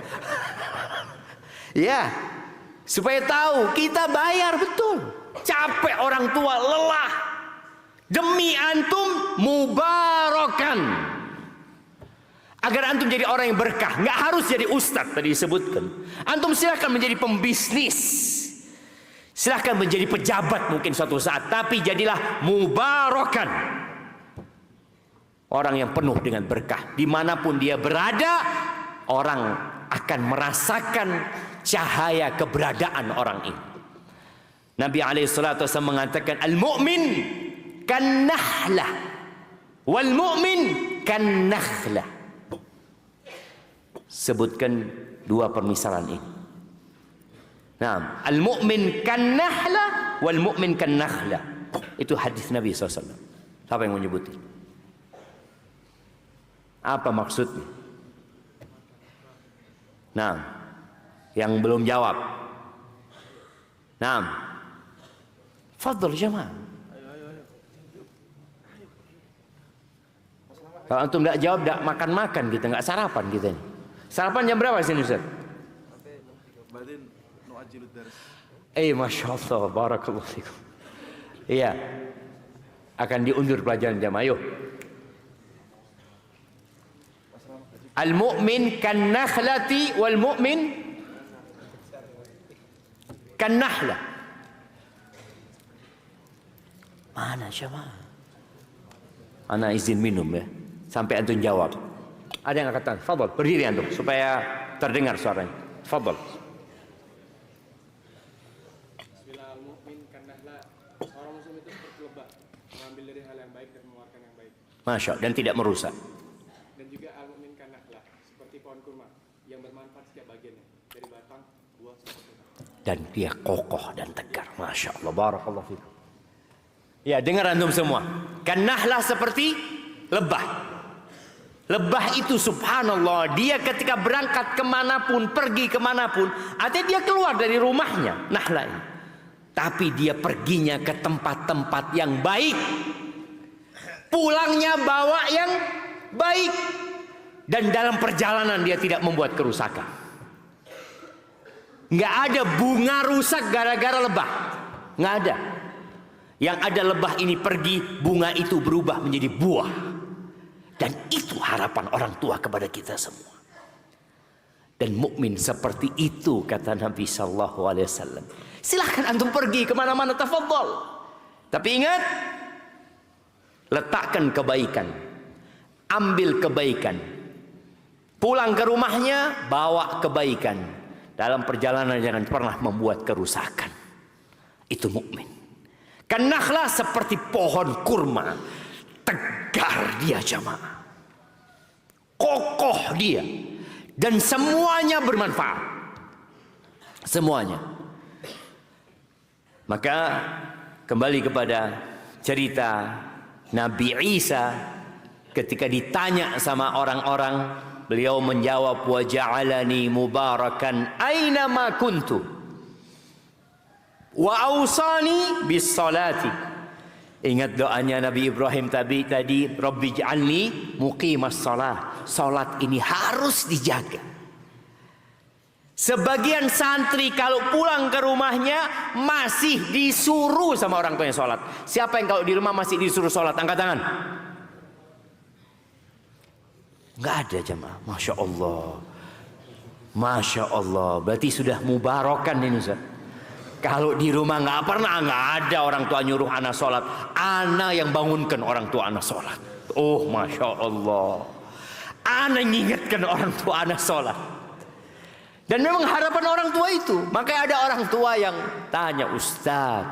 Ya, supaya tahu kita bayar betul. Capek orang tua, lelah. Demi antum mubarakan. Agar antum jadi orang yang berkah. Nggak harus jadi ustadz tadi disebutkan. Antum silahkan menjadi pembisnis. Silahkan menjadi pejabat mungkin suatu saat. Tapi jadilah mubarakan. Orang yang penuh dengan berkah. Dimanapun dia berada, orang akan merasakan cahaya keberadaan orang ini. Nabi SAW mengatakan, al-mu'min kan nahlah, wal mu'min kan nakhlah. Sebutkan dua permisalan ini. Nah, al-mu'min kan nahlah, wal mu'min kan nakhlah. Itu hadis Nabi SAW. Siapa yang menyebutnya? Apa maksudnya? Nah, yang belum jawab. Nah, fadhol jamaah. Kalau antum tidak jawab, tidak makan-makan kita, nggak sarapan kita ini. Sarapan jam berapa sini Ustaz? Masya Allah, barakallahu fikum. Iya, akan diundur pelajaran jamaah. Ayo. Al-mu'min kan nakhlati wal mu'min kan nahlah. Mana jamaah? Ana izin minum ya. Sampai antum jawab. Ada yang katakan, fadhol, berdiri antum supaya terdengar suaranya. Fadhol. Bismillah, al-mu'min kan nahlah. Orang muslim itu seperti lebah, mengambil dari hal yang baik dan mengeluarkan yang baik. Masya Allah, dan tidak merusak. Dan juga al-mu'min kan nahlah, seperti pohon kurma yang bermanfaat setiap bagiannya, dari batang, buah sampai batang. Dan dia kokoh dan tegar. Masya Allah, barakallahu fikum. Ya, dengar antum semua. Kan nahlah seperti lebah. Lebah itu subhanallah, dia ketika berangkat kemanapun, pergi kemanapun, artinya dia keluar dari rumahnya, nahlah ini. Tapi dia perginya ke tempat-tempat yang baik, pulangnya bawa yang baik, dan dalam perjalanan dia tidak membuat kerusakan. Nggak ada bunga rusak gara-gara lebah, nggak ada. Yang ada lebah ini pergi, bunga itu berubah menjadi buah. Dan itu harapan orang tua kepada kita semua. Dan mukmin seperti itu kata Nabi Sallallahu Alaihi Wasallam. Silahkan antum pergi kemana-mana, tafadhol. Tapi ingat, letakkan kebaikan, ambil kebaikan, pulang ke rumahnya bawa kebaikan. Dalam perjalanan jangan pernah membuat kerusakan. Itu mukmin. Kenahlah seperti pohon kurma, tegar dia jamaah, kokoh dia, dan semuanya bermanfaat, semuanya. Maka kembali kepada cerita Nabi Isa ketika ditanya sama orang-orang, beliau menjawab, wa ja'alani mubarakan aina ma kuntu wa awsani bis salati. Ingat doanya Nabi Ibrahim tadi, Rabbi ja'alni muqimas shalah. Salat ini harus dijaga. Sebagian santri kalau pulang ke rumahnya masih disuruh sama orang tuanya salat. Siapa yang kalau di rumah masih disuruh salat? Angkat tangan. Enggak ada jemaah. Masya Allah. Masya Allah. Berarti sudah mubarakan ini Ustaz. Kalau di rumah nggak ada orang tua nyuruh anak sholat, anak yang bangunkan orang tua anak sholat. Oh, masya Allah, anak ngingetkan orang tua anak sholat. Dan memang harapan orang tua itu. Makanya ada orang tua yang tanya, Ustaz,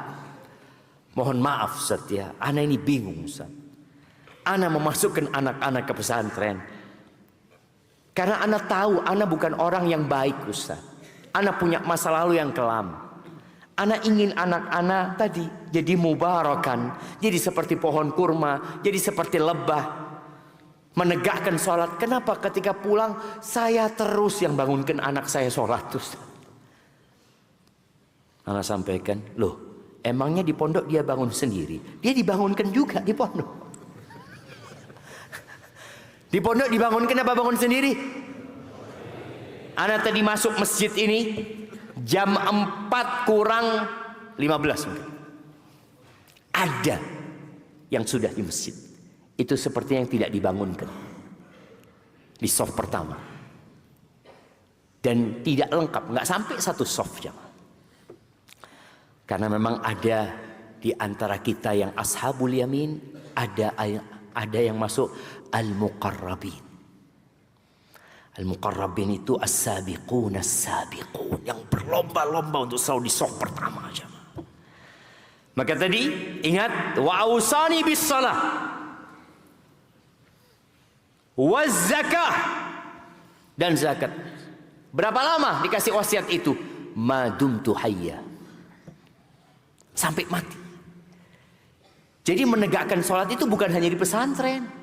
mohon maaf Ustaz ya, anak ini bingung Ustaz. Anak memasukkan anak-anak ke pesantren karena anak tahu anak bukan orang yang baik Ustaz. Anak punya masa lalu yang kelam. Anak ingin anak-anak tadi jadi mubarakan, jadi seperti pohon kurma, jadi seperti lebah, menegakkan sholat. Kenapa ketika pulang saya terus yang bangunkan anak saya sholat Ustaz? Anak sampaikan, loh emangnya di pondok dia bangun sendiri? Dia dibangunkan juga di pondok. Di pondok dibangunkan apa bangun sendiri? Anak tadi masuk masjid ini jam 4 kurang 15 mungkin. Ada yang sudah di masjid. Itu seperti yang tidak dibangunkan di soft pertama. Dan tidak lengkap, nggak sampai satu soft jam. Karena memang ada di antara kita yang ashabul yamin, ada yang masuk al-muqarrabin. Al-muqarrabin itu as-sabiqun as-sabiqun, yang berlomba-lomba untuk selalu di soft pertama aja. Maka tadi ingat, wa ausani bis salah waz zakah, dan zakat. Berapa lama dikasih wasiat itu? Madumtu hayya, sampai mati. Jadi menegakkan sholat itu bukan hanya di pesantren.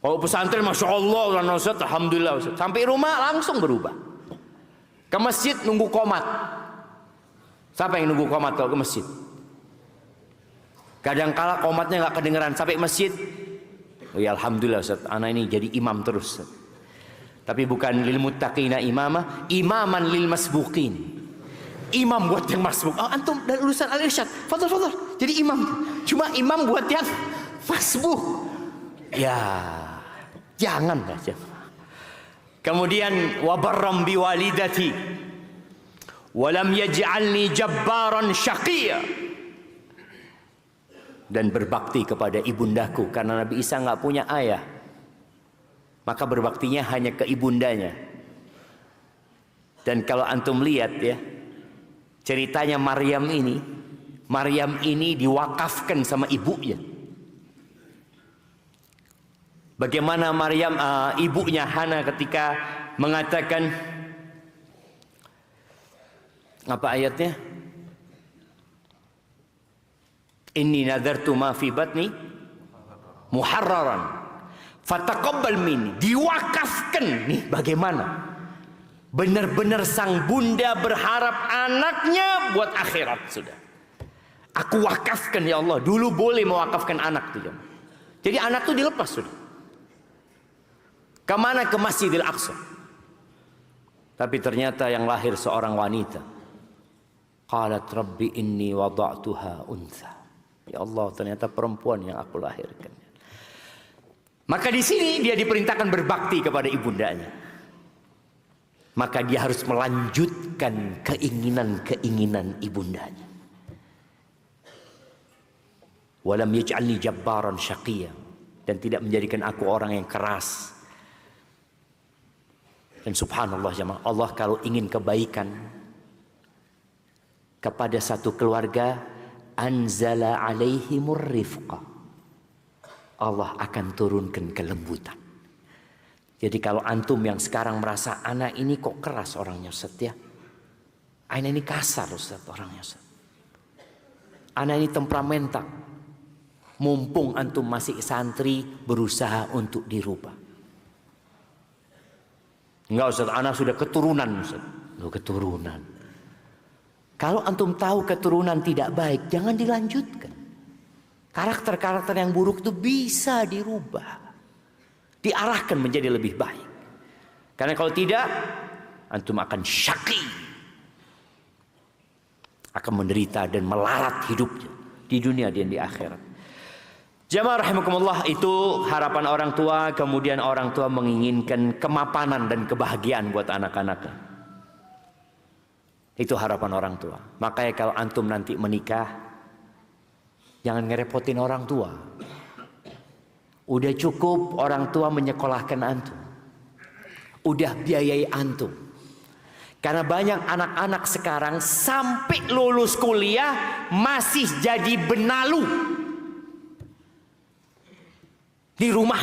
Kalau pesantren Masya Allah, Ustaz, Alhamdulillah Ustaz. Sampai rumah langsung berubah. Ke masjid nunggu qomat. Siapa yang nunggu qomat kalau ke masjid? Kadang-kala qomatnya nggak kedengeran. Sampai masjid, oh ya Alhamdulillah Ustaz, anak ini jadi imam terus Ustaz. Tapi bukan lil muttaqina imamah, imaman lil masbuqin. Imam buat yang masbuk. Oh, antum dari lulusan Al-Irsyad, fadhal. Jadi imam. Cuma imam buat yang masbuk. Ya, jangan aja. Kemudian wabarram biwalidati walam yaj'alni jabbaran syaqiyya, dan berbakti kepada ibundaku karena Nabi Isa nggak punya ayah, maka berbaktinya hanya ke ibundanya. Dan kalau antum lihat ya, ceritanya Maryam ini diwakafkan sama ibunya. Bagaimana Maryam, ibunya Hana ketika mengatakan, apa ayatnya? Inni nadartu ma fi batni muharraran fataqabbal minni. Diwakafkan nih, bagaimana? Benar-benar sang bunda berharap anaknya buat akhirat sudah. Aku wakafkan ya Allah. Dulu boleh mewakafkan anak tuh. Jadi anak tuh dilepas sudah. Kemana? Ke Masjidil Aqsa. Tapi ternyata yang lahir seorang wanita. Qalat rabbi inni wada'tuha untha. Ya Allah, ternyata perempuan yang aku lahirkan. Maka di sini dia diperintahkan berbakti kepada ibundanya. Maka dia harus melanjutkan keinginan-keinginan ibundanya. Walam yaj'alni jabbaran syaqiyya, dan tidak menjadikan aku orang yang keras. Dan subhanallah jemaah, Allah kalau ingin kebaikan kepada satu keluarga, anzala alaihimur rifqa, Allah akan turunkan kelembutan. Jadi kalau antum yang sekarang merasa anak ini kok keras orangnya Ustaz ya, anak ini kasar Ustaz orangnya Ustaz, anak ini temperamental, mumpung antum masih santri berusaha untuk dirubah. Enggak Ustaz, anak sudah keturunan Ustaz. Loh, keturunan. Kalau antum tahu keturunan tidak baik, jangan dilanjutkan. Karakter-karakter yang buruk itu bisa dirubah, diarahkan menjadi lebih baik. Karena kalau tidak, antum akan syaqi, akan menderita dan melarat hidupnya di dunia dan di akhirat. Jamaah rahimakumullah, itu harapan orang tua. Kemudian orang tua menginginkan kemapanan dan kebahagiaan buat anak-anaknya. Itu harapan orang tua. Makanya kalau antum nanti menikah, jangan ngerepotin orang tua. Udah cukup orang tua menyekolahkan antum. Udah biayai antum. Karena banyak anak-anak sekarang sampai lulus kuliah masih jadi benalu di rumah.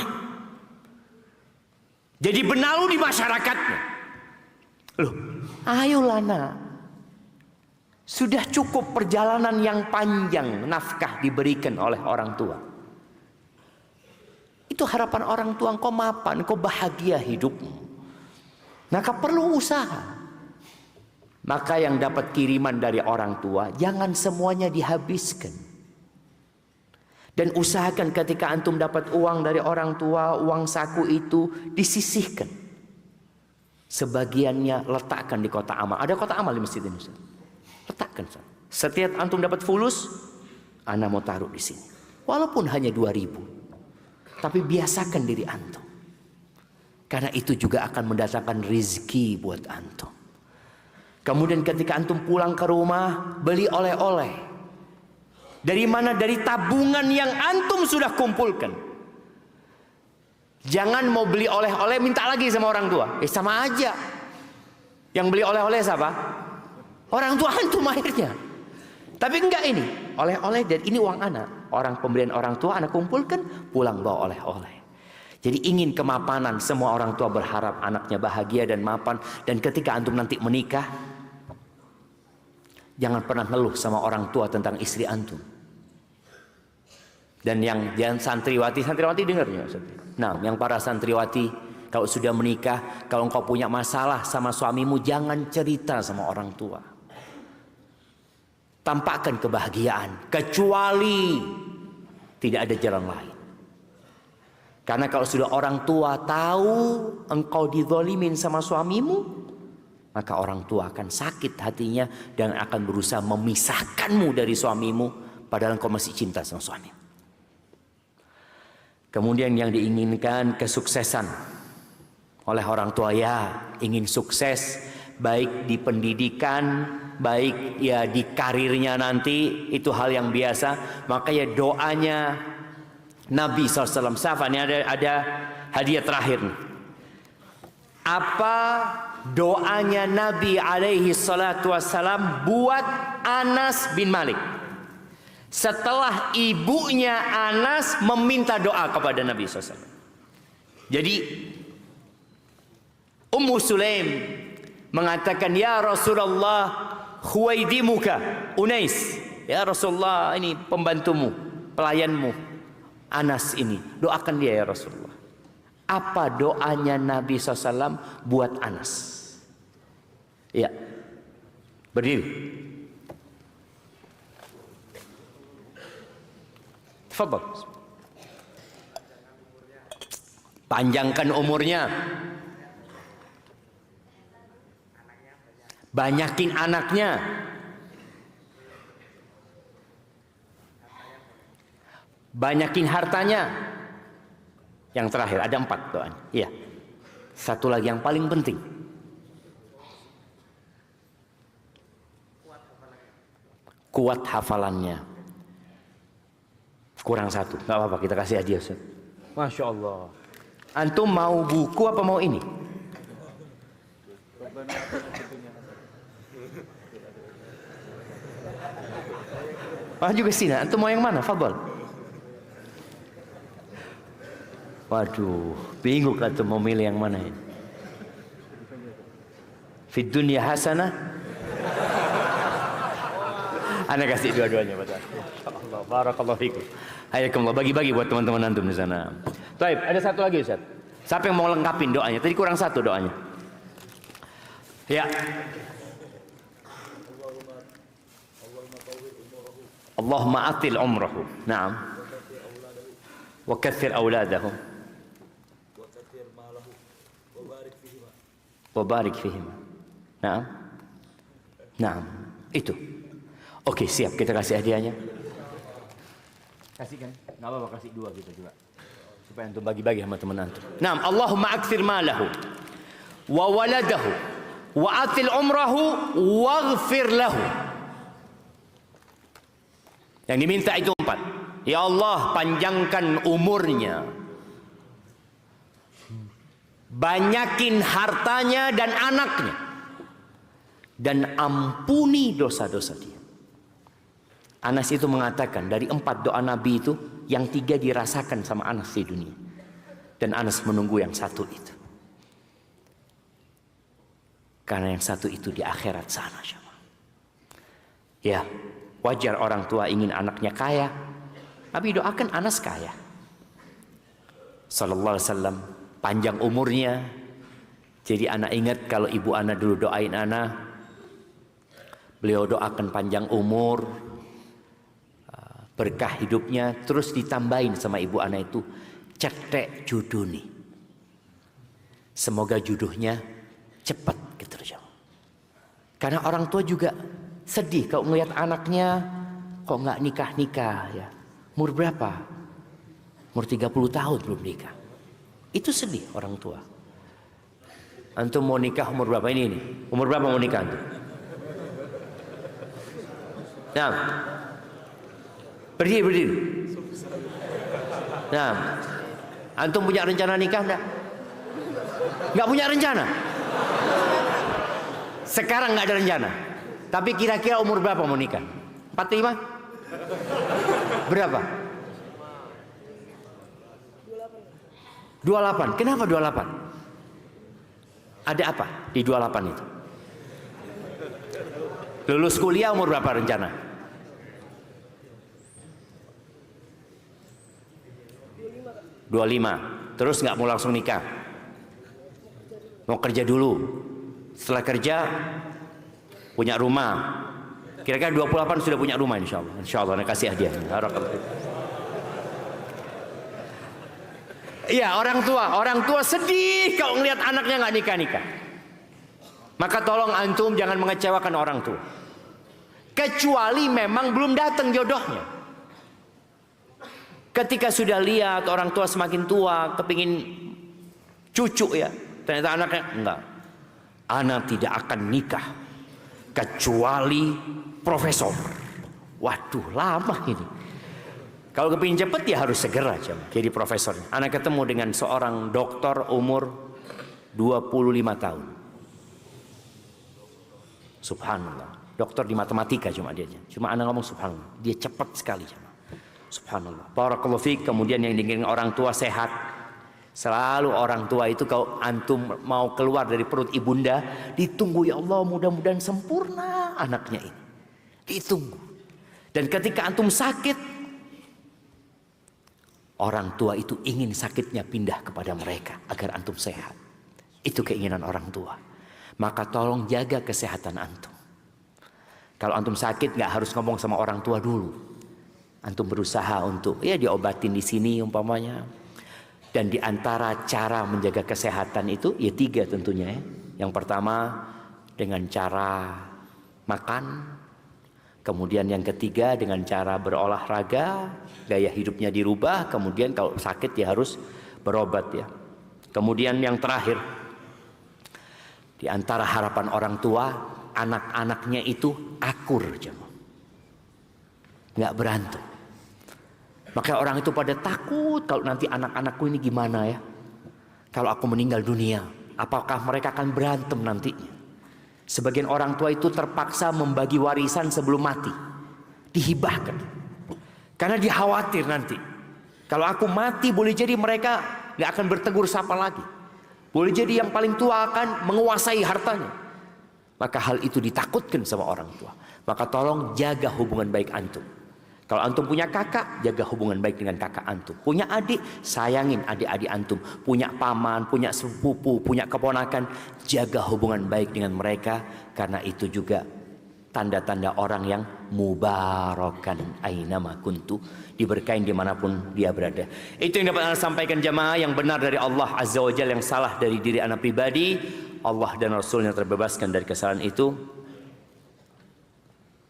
Jadi benalu di masyarakatnya. Loh, ayolah nak. Sudah cukup perjalanan yang panjang nafkah diberikan oleh orang tua. Itu harapan orang tua, engkau mapan, engkau bahagia hidupmu. Maka perlu usaha. Maka yang dapat kiriman dari orang tua, jangan semuanya dihabiskan. Dan usahakan ketika antum dapat uang dari orang tua, uang saku itu disisihkan. Sebagiannya letakkan di kotak amal. Ada kotak amal di masjid ini, Ustaz. Letakkan. Setiap antum dapat fulus, ana mau taruh di sini. Walaupun hanya 2.000. Tapi biasakan diri antum. Karena itu juga akan mendatangkan rizki buat antum. Kemudian ketika antum pulang ke rumah, beli oleh-oleh. Dari mana? Dari tabungan yang antum sudah kumpulkan. Jangan mau beli oleh-oleh minta lagi sama orang tua. Sama aja. Yang beli oleh-oleh siapa? Orang tua antum akhirnya. Tapi enggak ini. Oleh-oleh dan ini uang anak. Orang pemberian orang tua anak kumpulkan, pulang bawa oleh-oleh. Jadi ingin kemapanan. Semua orang tua berharap anaknya bahagia dan mapan. Dan ketika antum nanti menikah, jangan pernah ngeluh sama orang tua tentang istri antum. Dan yang santriwati dengarnya. Nah, yang para santriwati, kalau sudah menikah, kalau engkau punya masalah sama suamimu, jangan cerita sama orang tua. Tampakkan kebahagiaan, kecuali tidak ada jalan lain. Karena kalau sudah orang tua tahu engkau dizalimin sama suamimu, maka orang tua akan sakit hatinya dan akan berusaha memisahkanmu dari suamimu, padahal engkau masih cinta sama suami. Kemudian yang diinginkan kesuksesan oleh orang tua, ya ingin sukses baik di pendidikan, baik ya di karirnya nanti, itu hal yang biasa. Makanya doanya Nabi SAW. Safa, ini ada hadiah terakhir nih. Apa doanya Nabi alaihi salatu wassalam buat Anas bin Malik setelah ibunya Anas meminta doa kepada Nabi SAW? Jadi Ummu Sulaim mengatakan, ya Rasulullah, khuwaidimuka Unais, ya Rasulullah, ini pembantumu, pelayanmu Anas ini, doakan dia ya Rasulullah. Apa doanya Nabi SAW buat Anas? Ya, berdiri. Tafadhal. Panjangkan umurnya. Banyakin anaknya. Banyakin hartanya. Yang terakhir ada 4 doanya. Iya. Satu lagi yang paling penting. Kuat hafalannya. Kurang 1. Gak apa-apa, kita kasih hadiah, Ustaz. Masya Allah. Antum mau buku apa mau ini? Juga sini. Antum mau yang mana? Fadhal. Waduh, bingung antum mau milih yang mana ini. Fid dunya hasanah. Anda kasih dua-duanya, betul. Allah, barakallahu fikum. Hayakumullah, bagi-bagi buat teman-teman antum di sana. Baik, ada satu lagi Ustaz. Siapa yang mau lengkapin doanya? Tadi kurang 1 doanya. Ya. Allahumma atil umrahu. Naam. Wa kathir auladahu. Wa barik fihim. Naam. Naam. Itu. Oke, siap, kita kasih hadiahnya. Kasihkan, nggak apa-apa, kasih 2 kita juga. Supaya antum bagi-bagi sama teman antum. Naam, Allahumma aktsir malahu wa waladahu wa atil umrahu waghfir lahu. Yang diminta itu 4. Ya Allah, panjangkan umurnya, banyakin hartanya dan anaknya, dan ampuni dosa-dosa dia. Anas itu mengatakan dari 4 doa Nabi itu, yang 3 dirasakan sama Anas di dunia, dan Anas menunggu yang 1 itu, karena yang 1 itu di akhirat sana. Ya, wajar orang tua ingin anaknya kaya. Nabi doakan Anas kaya sallallahu alaihi wasallam, panjang umurnya. Jadi anak ingat kalau ibu anak dulu doain anak, beliau doakan panjang umur, berkah hidupnya, terus ditambahin sama ibu anak itu, cetek juduni, semoga jodohnya cepat gitu. Karena orang tua juga sedih kalau melihat anaknya kok nggak nikah-nikah ya. Umur berapa? Umur 30 tahun belum nikah. Itu sedih orang tua. Antum mau nikah umur berapa ini? Umur berapa mau nikah antum? Nah, berdiri. Nah, antum punya rencana nikah enggak? Enggak punya rencana. Sekarang enggak ada rencana. Tapi kira-kira umur berapa mau nikah? 45? Berapa? 28. Kenapa 28? Ada apa di 28 itu? Lulus kuliah umur berapa rencana? 25. Terus nggak mau langsung nikah? Mau kerja dulu. Setelah kerja punya rumah. Kira-kira 28 sudah punya rumah insya Allah. Insya Allah, kasih hadiah. Iya, orang tua sedih kalau ngelihat anaknya nggak nikah-nikah. Maka tolong antum jangan mengecewakan orang tua. Kecuali memang belum datang jodohnya. Ketika sudah lihat orang tua semakin tua, kepingin cucu ya, ternyata anaknya enggak. Anak tidak akan nikah kecuali profesor. Waduh, lama ini. Kalau kepingin cepet ya harus segera jadi profesor. Anak ketemu dengan seorang doktor umur 25 tahun. Subhanallah. Dokter di matematika cuma dia. Cuma anak ngomong subhanallah. Dia cepat sekali. Subhanallah. Barakallahu fiik. Kemudian yang diinginkan orang tua sehat. Selalu orang tua itu kalau antum mau keluar dari perut ibunda, ditunggu, ya Allah mudah-mudahan sempurna anaknya ini. Ditunggu. Dan ketika antum sakit, orang tua itu ingin sakitnya pindah kepada mereka agar antum sehat. Itu keinginan orang tua. Maka tolong jaga kesehatan antum. Kalau antum sakit nggak harus ngomong sama orang tua dulu. Antum berusaha untuk ya diobatin di sini umpamanya. Dan di antara cara menjaga kesehatan itu ya 3 tentunya ya. Yang pertama dengan cara makan. Kemudian yang ketiga dengan cara berolahraga, gaya hidupnya dirubah. Kemudian kalau sakit ya harus berobat ya. Kemudian yang terakhir, di antara harapan orang tua, anak-anaknya itu akur, nggak berantem. Maka orang itu pada takut kalau nanti anak-anakku ini gimana ya. Kalau aku meninggal dunia, apakah mereka akan berantem nantinya? Sebagian orang tua itu terpaksa membagi warisan sebelum mati, dihibahkan, karena dia khawatir nanti kalau aku mati boleh jadi mereka nggak akan bertegur sapa lagi, boleh jadi yang paling tua akan menguasai hartanya. Maka hal itu ditakutkan sama orang tua. Maka tolong jaga hubungan baik antum. Kalau antum punya kakak, jaga hubungan baik dengan kakak antum. Punya adik, sayangin adik-adik antum. Punya paman, punya sepupu, punya keponakan, jaga hubungan baik dengan mereka. Karena itu juga tanda-tanda orang yang mubarakan ainama kuntu, diberkahin dimanapun dia berada. Itu yang dapat anda sampaikan jamaah, yang benar dari Allah Azza wa Jalla, yang salah dari diri anda pribadi. Allah dan Rasulnya terbebaskan dari kesalahan itu.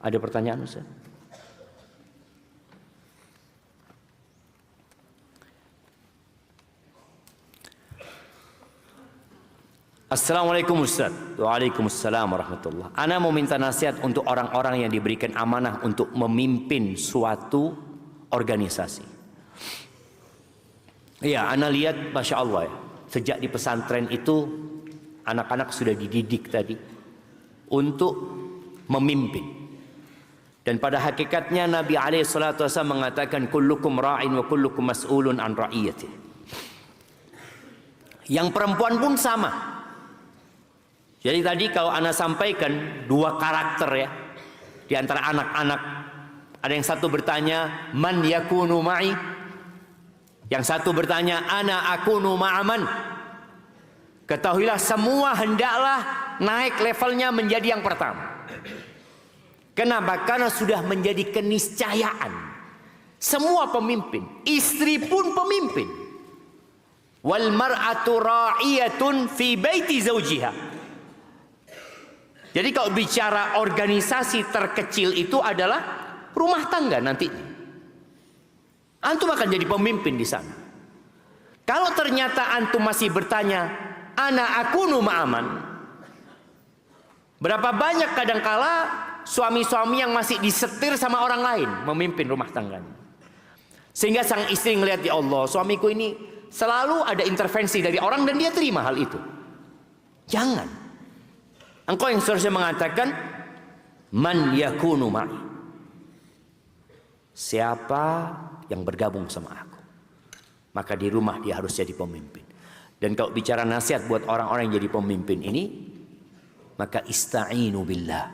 Ada pertanyaan Ustaz? Assalamualaikum Ustaz. Waalaikumsalam warahmatullah. Ana mau minta nasihat untuk orang-orang yang diberikan amanah untuk memimpin suatu organisasi. Ya, ana lihat Masya Allah ya. Sejak di pesantren itu anak-anak sudah dididik tadi untuk memimpin. Dan pada hakikatnya Nabi SAW mengatakan kullukum ra'in wa kullukum mas'ulun an ra'iyati. Yang perempuan pun sama. Jadi tadi kalau ana sampaikan dua karakter ya di antara anak-anak. Ada yang satu bertanya man yakunu ma'i. Yang satu bertanya ana akunu ma'aman. Ketahuilah semua hendaklah naik levelnya menjadi yang pertama. Kenapa? Karena sudah menjadi keniscayaan. Semua pemimpin, istri pun pemimpin. Wal mar'atu ra'iyatun fi baiti zawjiha. Jadi kalau bicara organisasi terkecil itu adalah rumah tangga nanti. Antum akan jadi pemimpin di sana. Kalau ternyata antum masih bertanya, ana akunu ma'aman. Berapa banyak kadangkala suami-suami yang masih disetir sama orang lain memimpin rumah tangganya. Sehingga sang istri ngelihat, ya Allah, suamiku ini selalu ada intervensi dari orang dan dia terima hal itu. Jangan. Engkau yang seharusnya mengatakan man yakunu ma'i. Siapa yang bergabung sama aku, maka di rumah dia harus jadi pemimpin. Dan kalau bicara nasihat buat orang-orang yang jadi pemimpin ini, maka ista'inu billah.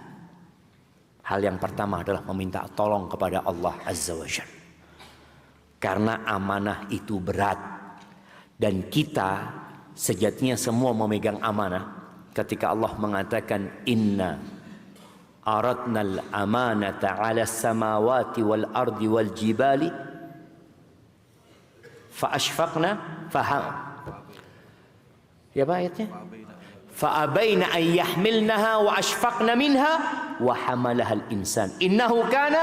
Hal yang pertama adalah meminta tolong kepada Allah Azza wa Jalla. Karena amanah itu berat. Dan kita sejatinya semua memegang amanah. Ketika Allah mengatakan inna aradnal amanata 'ala samawati wal ardi wal jibali fa ashfaqna ya apa ayatnya? Fa abaina an yahmilnaha wa ashfaqna minha wa hamalaha al insan innahu kana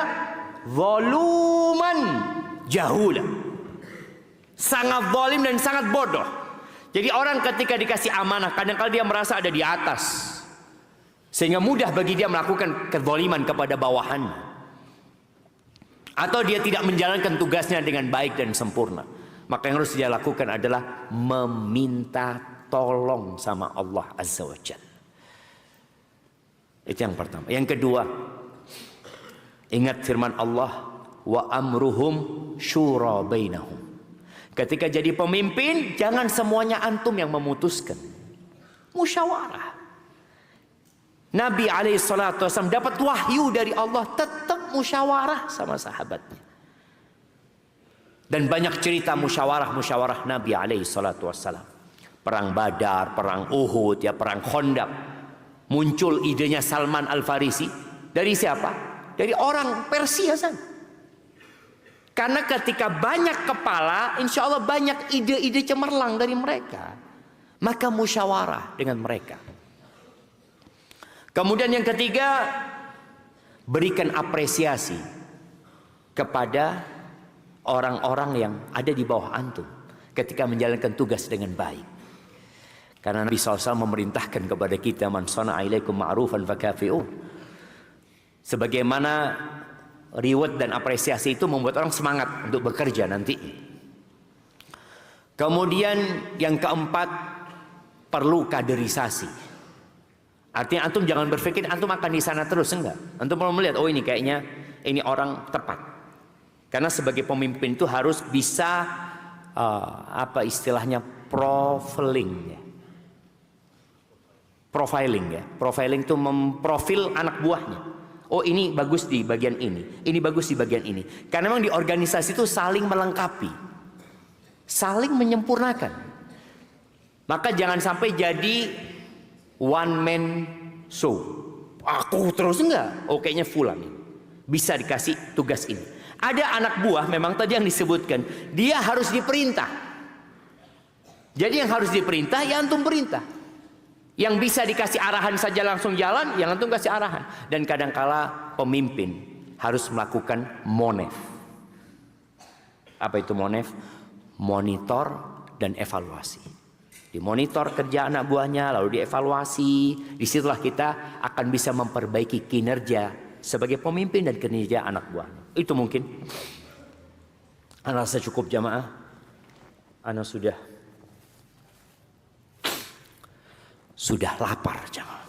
zaluman jahula. Sangat zalim dan sangat bodoh. Jadi orang ketika dikasih amanah kadang-kadang dia merasa ada di atas. Sehingga mudah bagi dia melakukan kezaliman kepada bawahannya. Atau dia tidak menjalankan tugasnya dengan baik dan sempurna. Maka yang harus dia lakukan adalah meminta tolong sama Allah Azza wa Jalla. Itu yang pertama. Yang kedua, ingat firman Allah, wa amruhum syura bainahum. Ketika jadi pemimpin, jangan semuanya antum yang memutuskan. Musyawarah. Nabi SAW dapat wahyu dari Allah, tetap musyawarah sama sahabatnya. Dan banyak cerita musyawarah Nabi SAW. Perang Badar, perang Uhud, ya, perang Khandaq. Muncul idenya Salman Al-Farisi. Dari siapa? Dari orang Persia sana. Karena ketika banyak kepala, insya Allah banyak ide-ide cemerlang dari mereka. Maka musyawarah dengan mereka. Kemudian yang ketiga, berikan apresiasi kepada orang-orang yang ada di bawah antum ketika menjalankan tugas dengan baik. Karena Nabi SAW memerintahkan kepada kita, man sana'a ilaikum ma'rufan fakafi'u. Sebagaimana reward dan apresiasi itu membuat orang semangat untuk bekerja nanti. Kemudian yang keempat, perlu kaderisasi. Artinya antum jangan berpikir antum akan di sana terus, enggak. Antum perlu melihat, oh ini kayaknya ini orang tepat. Karena sebagai pemimpin itu harus bisa apa istilahnya profiling ya. Profiling ya. Profiling itu memprofil anak buahnya. Oh ini bagus di bagian ini bagus di bagian ini. Karena memang di organisasi itu saling melengkapi, saling menyempurnakan. Maka jangan sampai jadi one man show. Aku terus enggak. Oh kayaknya fulan ini bisa dikasih tugas ini. Ada anak buah memang tadi yang disebutkan, dia harus diperintah. Jadi yang harus diperintah ya antum perintah. Yang bisa dikasih arahan saja langsung jalan, yang antum kasih arahan. Dan kadangkala pemimpin harus melakukan monef. Apa itu monef? Monitor dan evaluasi. Dimonitor kerja anak buahnya, lalu dievaluasi. Disitulah kita akan bisa memperbaiki kinerja sebagai pemimpin dan kinerja anak buahnya. Itu mungkin. Ana rasa cukup jamaah. Ana sudah lapar jamaah.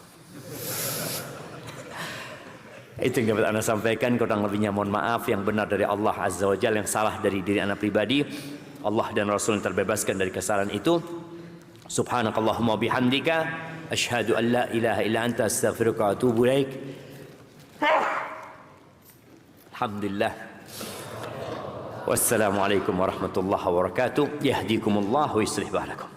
Itu yang dapat Ana sampaikan. Kurang lebihnya mohon maaf. Yang benar dari Allah Azza wa Jalla, yang salah dari diri Ana pribadi. Allah dan Rasul yang terbebaskan dari kesalahan itu. Subhanakallahumma bihamdika asyhadu an la ilaha illa anta astaghfiruka wa atubu ilaik. Alhamdulillah. Wassalamualaikum warahmatullahi wabarakatuh. Yahdikumullah wa yuslih balakum.